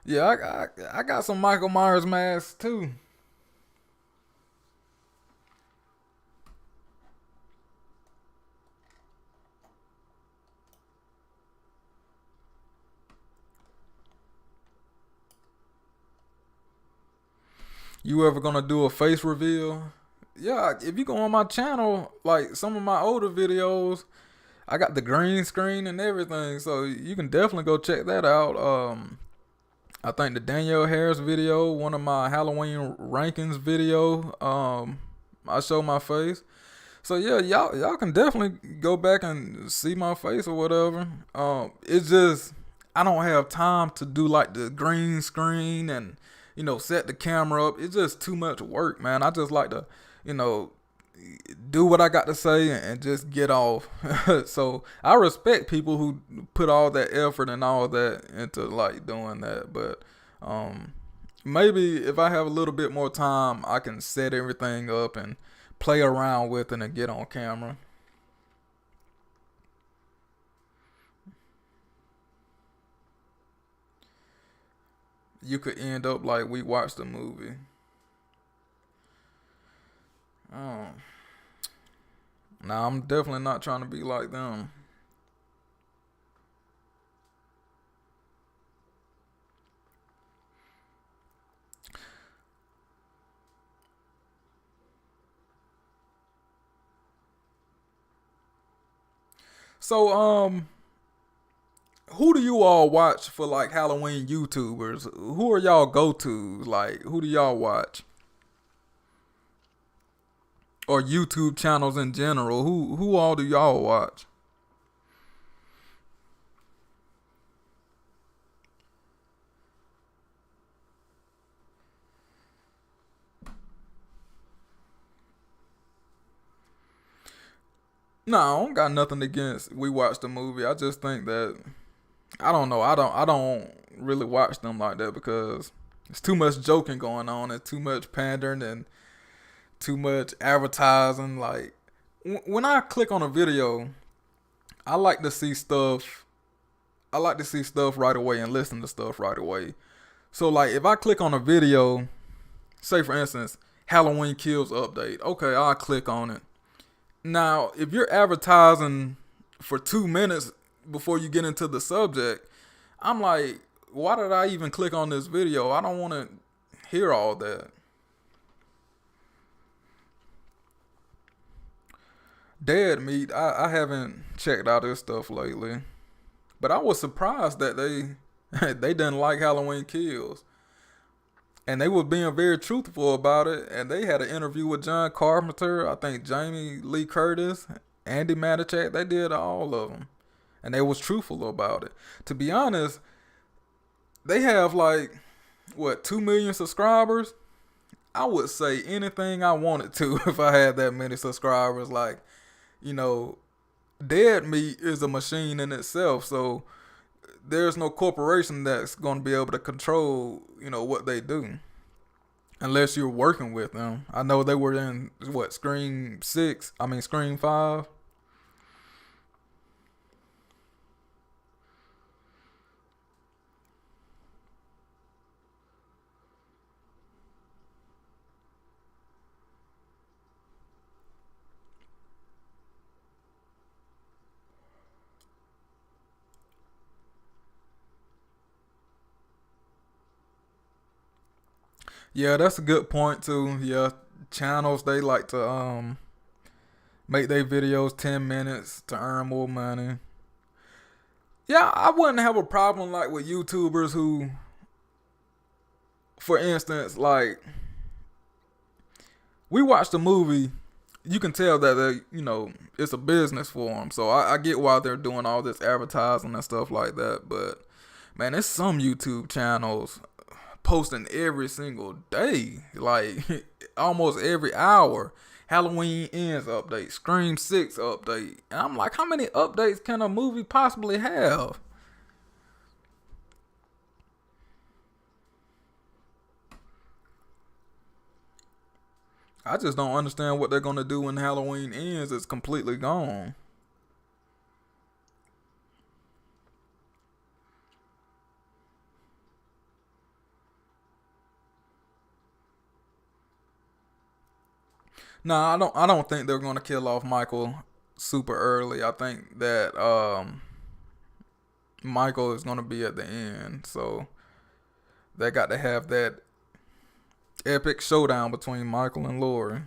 Yeah, I got some Michael Myers masks too. You ever gonna do a face reveal? Yeah, if you go on my channel, like some of my older videos, I got the green screen and everything, so you can definitely go check that out. I think the Danielle Harris video, one of my Halloween rankings video, I show my face. So yeah, y'all can definitely go back and see my face or whatever. It's just I don't have time to do like the green screen and set the camera up. It's just too much work, man. I just like to you know do what I got to say and just get off. So I respect people who put all that effort and all that into like doing that, but um, maybe if I have a little bit more time, I can set everything up and play around with it and get on camera. You could end up like we watched the movie. Oh, now I'm definitely not trying to be like them. So, who do you all watch for like Halloween YouTubers? Who are y'all go tos? Like, who do y'all watch? Or YouTube channels in general? Who all do y'all watch? No, I don't got nothing against we watched the movie. I just think that I don't know. I don't really watch them like that because it's too much joking going on and too much pandering and too much advertising. Like when I click on a video, I like to see stuff. I like to see stuff right away and listen to stuff right away. So like if I click on a video, say for instance, Halloween Kills update. Okay, I'll click on it. Now, if you're advertising for 2 minutes before you get into the subject, I'm like, why did I even click on this video? I don't want to hear all that. Dead Meat, I haven't checked out this stuff lately, but I was surprised that they they didn't like Halloween Kills, and they were being very truthful about it. And they had an interview with John Carpenter, I think Jamie Lee Curtis, Andy Manichak. They did all of them, and they was truthful about it. To be honest, they have like what 2 million subscribers. I would say anything I wanted to if I had that many subscribers. Like, you know, Dead Meat is a machine in itself, so there's no corporation that's going to be able to control, what they do unless you're working with them. I know they were in what Scream 5. Yeah, that's a good point too. Yeah, channels they like to make their videos 10 minutes to earn more money. Yeah, I wouldn't have a problem like with YouTubers who, for instance, like we watched a movie. You can tell that it's a business for them. So I get why they're doing all this advertising and stuff like that. But man, there's some YouTube channels posting every single day, like almost every hour. Halloween Ends update, Scream 6 update. And I'm like, how many updates can a movie possibly have? I just don't understand what they're gonna do when Halloween ends. It's completely gone. No, I don't. I don't think they're gonna kill off Michael super early. I think that Michael is gonna be at the end. So they got to have that epic showdown between Michael and Laurie.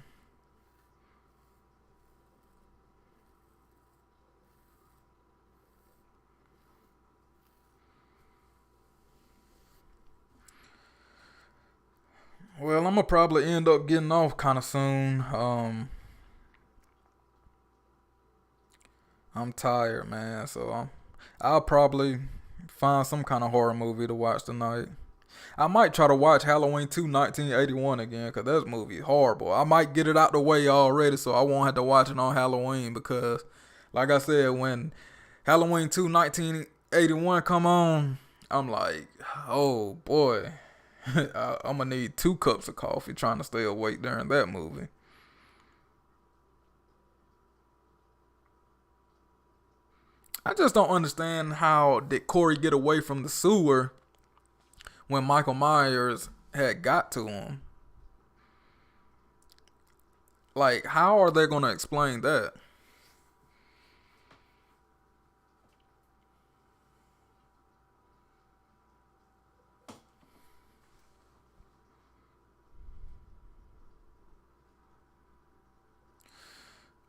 Well, I'm gonna probably end up getting off kind of soon. I'm tired, man. So I'll probably find some kind of horror movie to watch tonight. I might try to watch Halloween 2 1981 again because that movie is horrible. I might get it out the way already so I won't have to watch it on Halloween because, like I said, when Halloween 2 1981 come on, I'm like, oh boy, I'm going to need 2 cups of coffee trying to stay awake during that movie. I just don't understand how did Corey get away from the sewer when Michael Myers had got to him. Like, how are they going to explain that?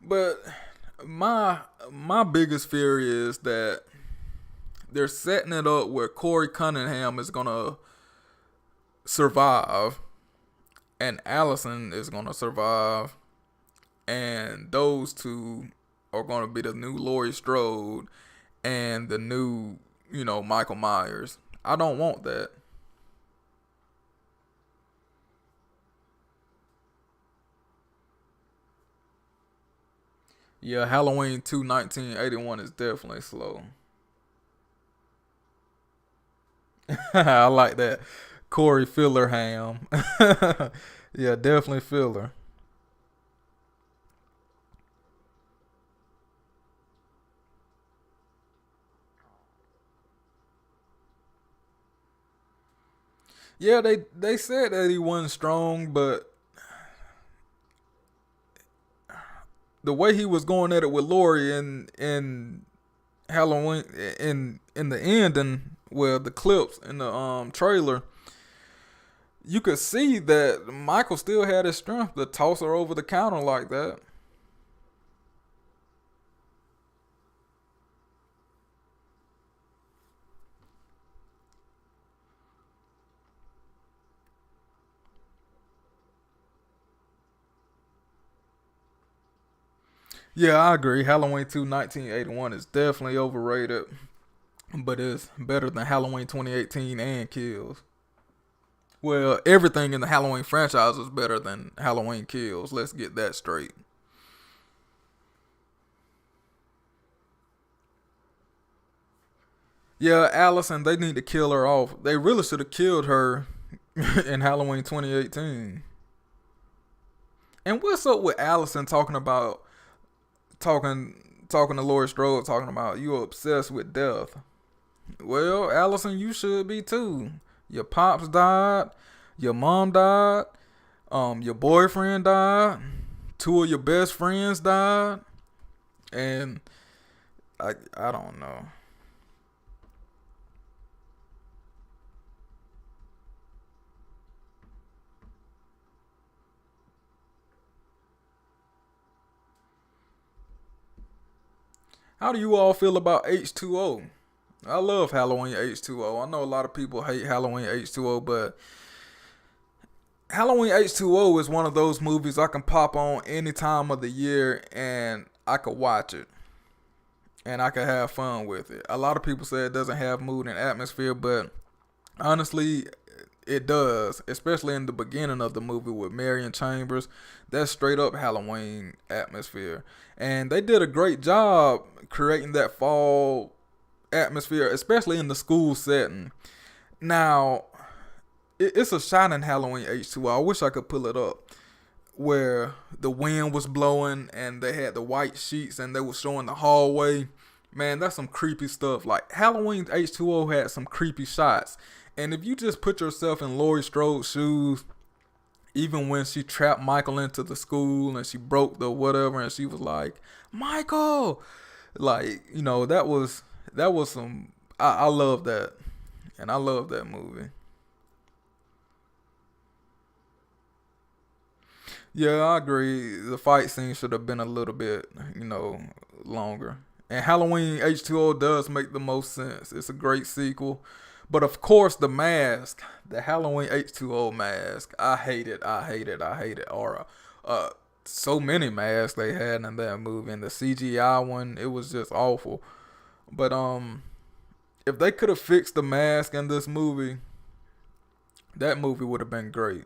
But my my biggest fear is that they're setting it up where Corey Cunningham is gonna survive and Allison is gonna survive, and those two are gonna be the new Laurie Strode and the new, Michael Myers. I don't want that. Yeah, Halloween 2 1981 is definitely slow. I like that. Corey Fillerham. Yeah, definitely filler. Yeah, they said that he wasn't strong, but the way he was going at it with Lori in Halloween in the ending, well, the clips in the trailer, you could see that Michael still had his strength to toss her over the counter like that. Yeah, I agree. Halloween 2 1981 is definitely overrated, but it's better than Halloween 2018 and Kills. Well, everything in the Halloween franchise is better than Halloween Kills. Let's get that straight. Yeah, Allison, they need to kill her off. They really should have killed her in Halloween 2018. And what's up with Allison talking to Laurie Strode talking about you obsessed with death? Well, Allison, you should be too. Your pops died, your mom died, your boyfriend died, two of your best friends died, and I don't know. How do you all feel about H2O? I love Halloween H2O. I know a lot of people hate Halloween H2O, but Halloween H2O is one of those movies I can pop on any time of the year and I could watch it and I could have fun with it. A lot of people say it doesn't have mood and atmosphere, but honestly, it does, especially in the beginning of the movie with Marion Chambers. That's straight up Halloween atmosphere. And they did a great job creating that fall atmosphere, especially in the school setting. Now, it's a shot in Halloween H2O. I wish I could pull it up. Where the wind was blowing and they had the white sheets and they were showing the hallway. Man, that's some creepy stuff. Like Halloween H2O had some creepy shots. And if you just put yourself in Laurie Strode's shoes, even when she trapped Michael into the school and she broke the whatever and she was like, Michael, like, that was some I love that. And I love that movie. Yeah, I agree. The fight scene should have been a little bit, longer. And Halloween H2O does make the most sense. It's a great sequel. But of course, the mask, the Halloween H2O mask, I hate it. I hate it. I hate it. Or so many masks they had in that movie. And the CGI one, it was just awful. But if they could have fixed the mask in this movie, that movie would have been great.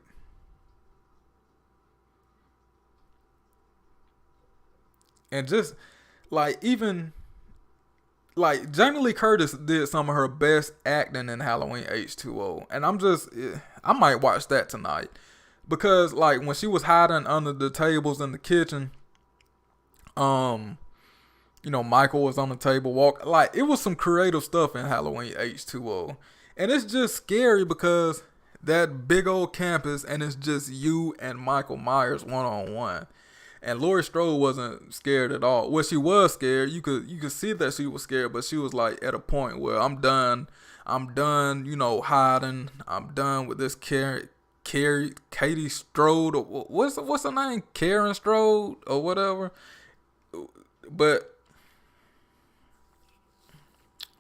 And just like even like Jamie Lee Curtis did some of her best acting in Halloween H2O, and I might watch that tonight because like when she was hiding under the tables in the kitchen, um, Michael was on the table walk like it was some creative stuff in Halloween H2O, and it's just scary because that big old campus and it's just you and Michael Myers one on one. And Laurie Strode wasn't scared at all. Well, she was scared. You could see that she was scared, but she was like at a point where I'm done. I'm done. Hiding. I'm done with this Katie Strode. Or what's her name? Karen Strode or whatever. But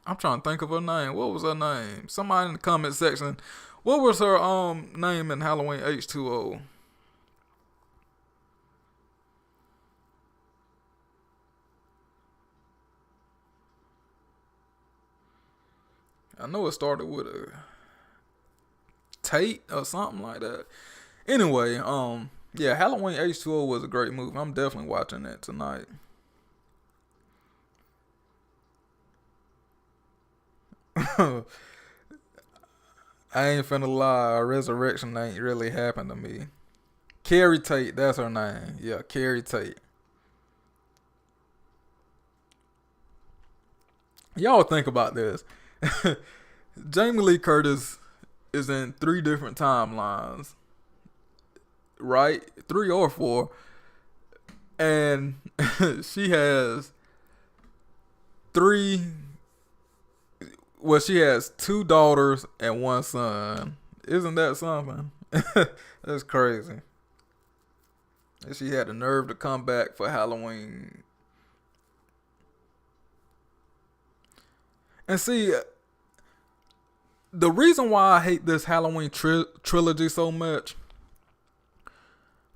I'm trying to think of her name. What was her name? Somebody in the comment section. What was her name in Halloween H2O? I know it started with a Tate or something like that. Anyway, yeah, Halloween H2O was a great movie. I'm definitely watching that tonight. I ain't finna lie, Resurrection ain't really happened to me. Carrie Tate, that's her name. Yeah, Carrie Tate. Y'all think about this. Jamie Lee Curtis is in 3 different timelines, right? 3 or 4. And she has three, well, she has 2 daughters and 1 son. Isn't that something? That's crazy. And she had the nerve to come back for Halloween. And see, the reason why I hate this Halloween trilogy so much,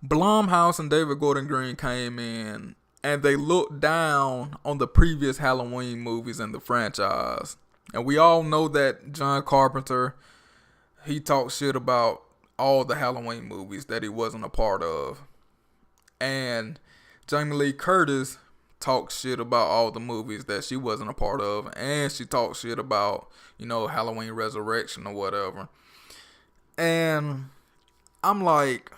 Blumhouse and David Gordon Green came in and they looked down on the previous Halloween movies in the franchise. And we all know that John Carpenter, he talked shit about all the Halloween movies that he wasn't a part of. And Jamie Lee Curtis talked shit about all the movies that she wasn't a part of. And she talked shit about, Halloween Resurrection or whatever. And I'm like,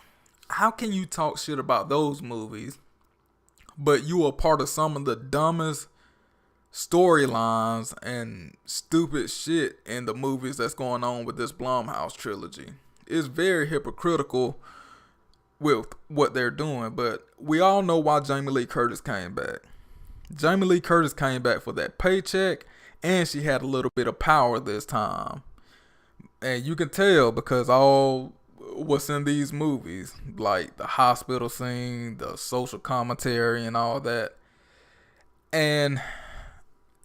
how can you talk shit about those movies, but you are part of some of the dumbest storylines and stupid shit in the movies that's going on with this Blumhouse trilogy? It's very hypocritical with what they're doing, but we all know why Jamie Lee Curtis came back. Jamie Lee Curtis came back for that paycheck, and she had a little bit of power this time. And you can tell because all what's in these movies, like the hospital scene, the social commentary, and all that. And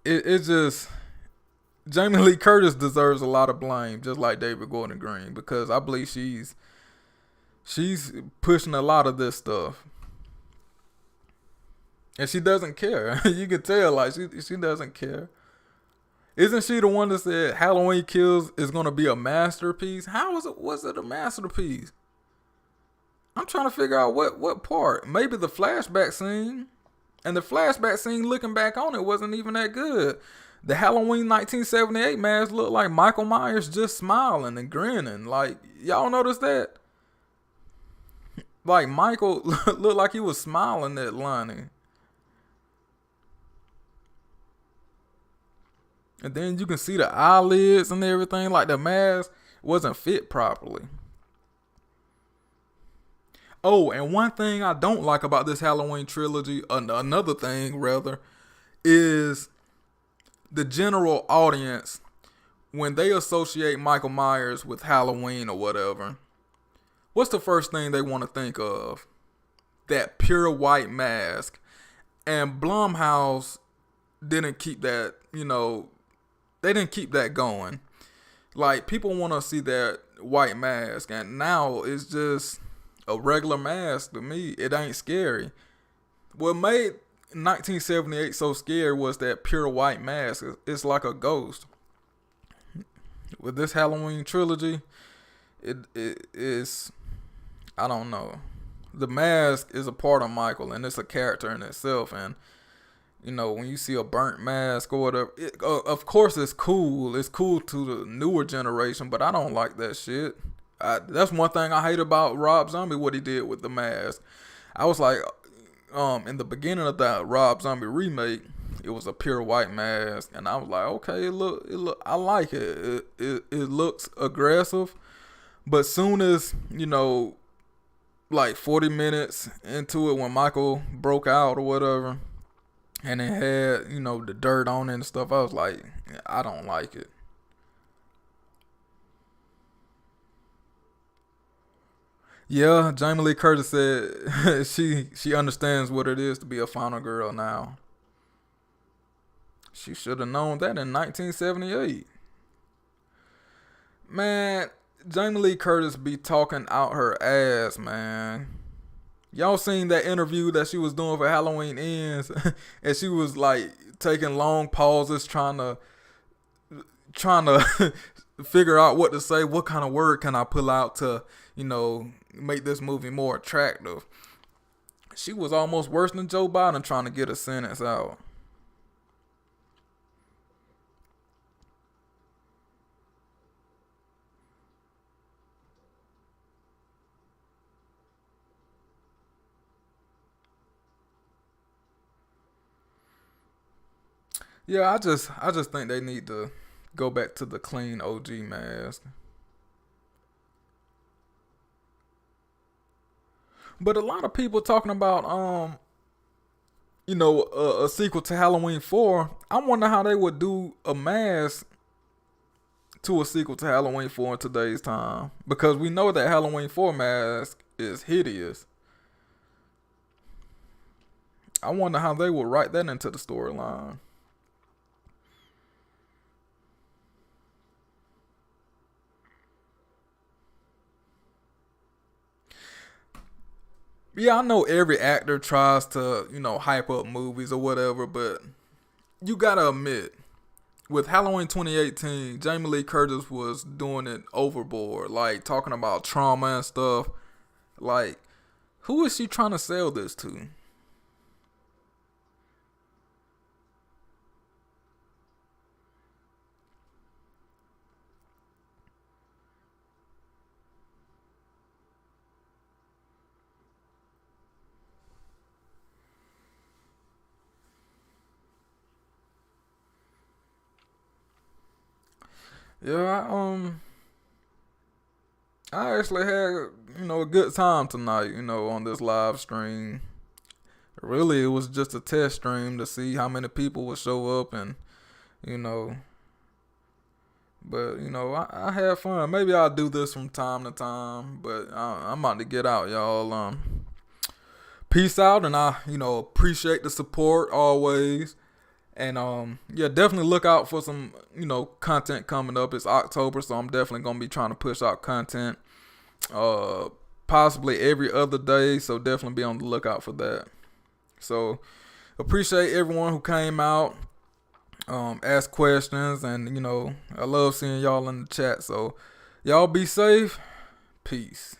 it's just, Jamie Lee Curtis deserves a lot of blame, just like David Gordon Green, because I believe she's pushing a lot of this stuff. And she doesn't care. You can tell, like, she doesn't care. Isn't she the one that said Halloween Kills is going to be a masterpiece? How was it a masterpiece? I'm trying to figure out what part. Maybe the flashback scene. And the flashback scene, looking back on it, wasn't even that good. The Halloween 1978 mask looked like Michael Myers just smiling and grinning. Like, y'all notice that? Like, Michael looked like he was smiling at Lonnie. And then you can see the eyelids and everything. Like, the mask wasn't fit properly. Oh, and one thing I don't like about this Halloween trilogy, another thing rather, is the general audience, when they associate Michael Myers with Halloween or whatever, what's the first thing they want to think of? That pure white mask. And Blumhouse didn't keep that, they didn't keep that going. Like, people want to see that white mask, and now it's just a regular mask to me. It ain't scary. What made 1978 so scary was that pure white mask. It's like a ghost. With this Halloween trilogy, it is, I don't know. The mask is a part of Michael, and it's a character in itself. And when you see a burnt mask or whatever, of course it's cool. It's cool to the newer generation, but I don't like that shit. That's one thing I hate about Rob Zombie, what he did with the mask. I was like, in the beginning of that Rob Zombie remake, it was a pure white mask, and I was like, okay, it look, I like it. It looks aggressive, but soon as like 40 minutes into it, when Michael broke out or whatever, and it had the dirt on it and stuff, I was like, I don't like it. Yeah, Jamie Lee Curtis said she understands what it is to be a final girl now. She should have known that in 1978. Man, Jamie Lee Curtis be talking out her ass, man. Y'all seen that interview that she was doing for Halloween Ends, and she was like taking long pauses, trying to figure out what to say. What kind of word can I pull out to, make this movie more attractive? She was almost worse than Joe Biden trying to get a sentence out. Yeah, I just think they need to go back to the clean OG mask. But a lot of people talking about a sequel to Halloween 4. I wonder how they would do a mask to a sequel to Halloween 4 in today's time, because we know that Halloween 4 mask is hideous. I wonder how they would write that into the storyline. Yeah, I know every actor tries to, hype up movies or whatever, but you gotta admit, with Halloween 2018, Jamie Lee Curtis was doing it overboard, like talking about trauma and stuff. Like, who is she trying to sell this to? Yeah, I actually had, a good time tonight, on this live stream. Really, it was just a test stream to see how many people would show up and, you know, I had fun. Maybe I'll do this from time to time, but I'm about to get out, y'all. Peace out, and I, appreciate the support always. And yeah, definitely look out for some, content coming up. It's October, so I'm definitely gonna be trying to push out content, uh, possibly every other day. So definitely be on the lookout for that. So appreciate everyone who came out, asked questions, and I love seeing y'all in the chat. So y'all be safe. Peace.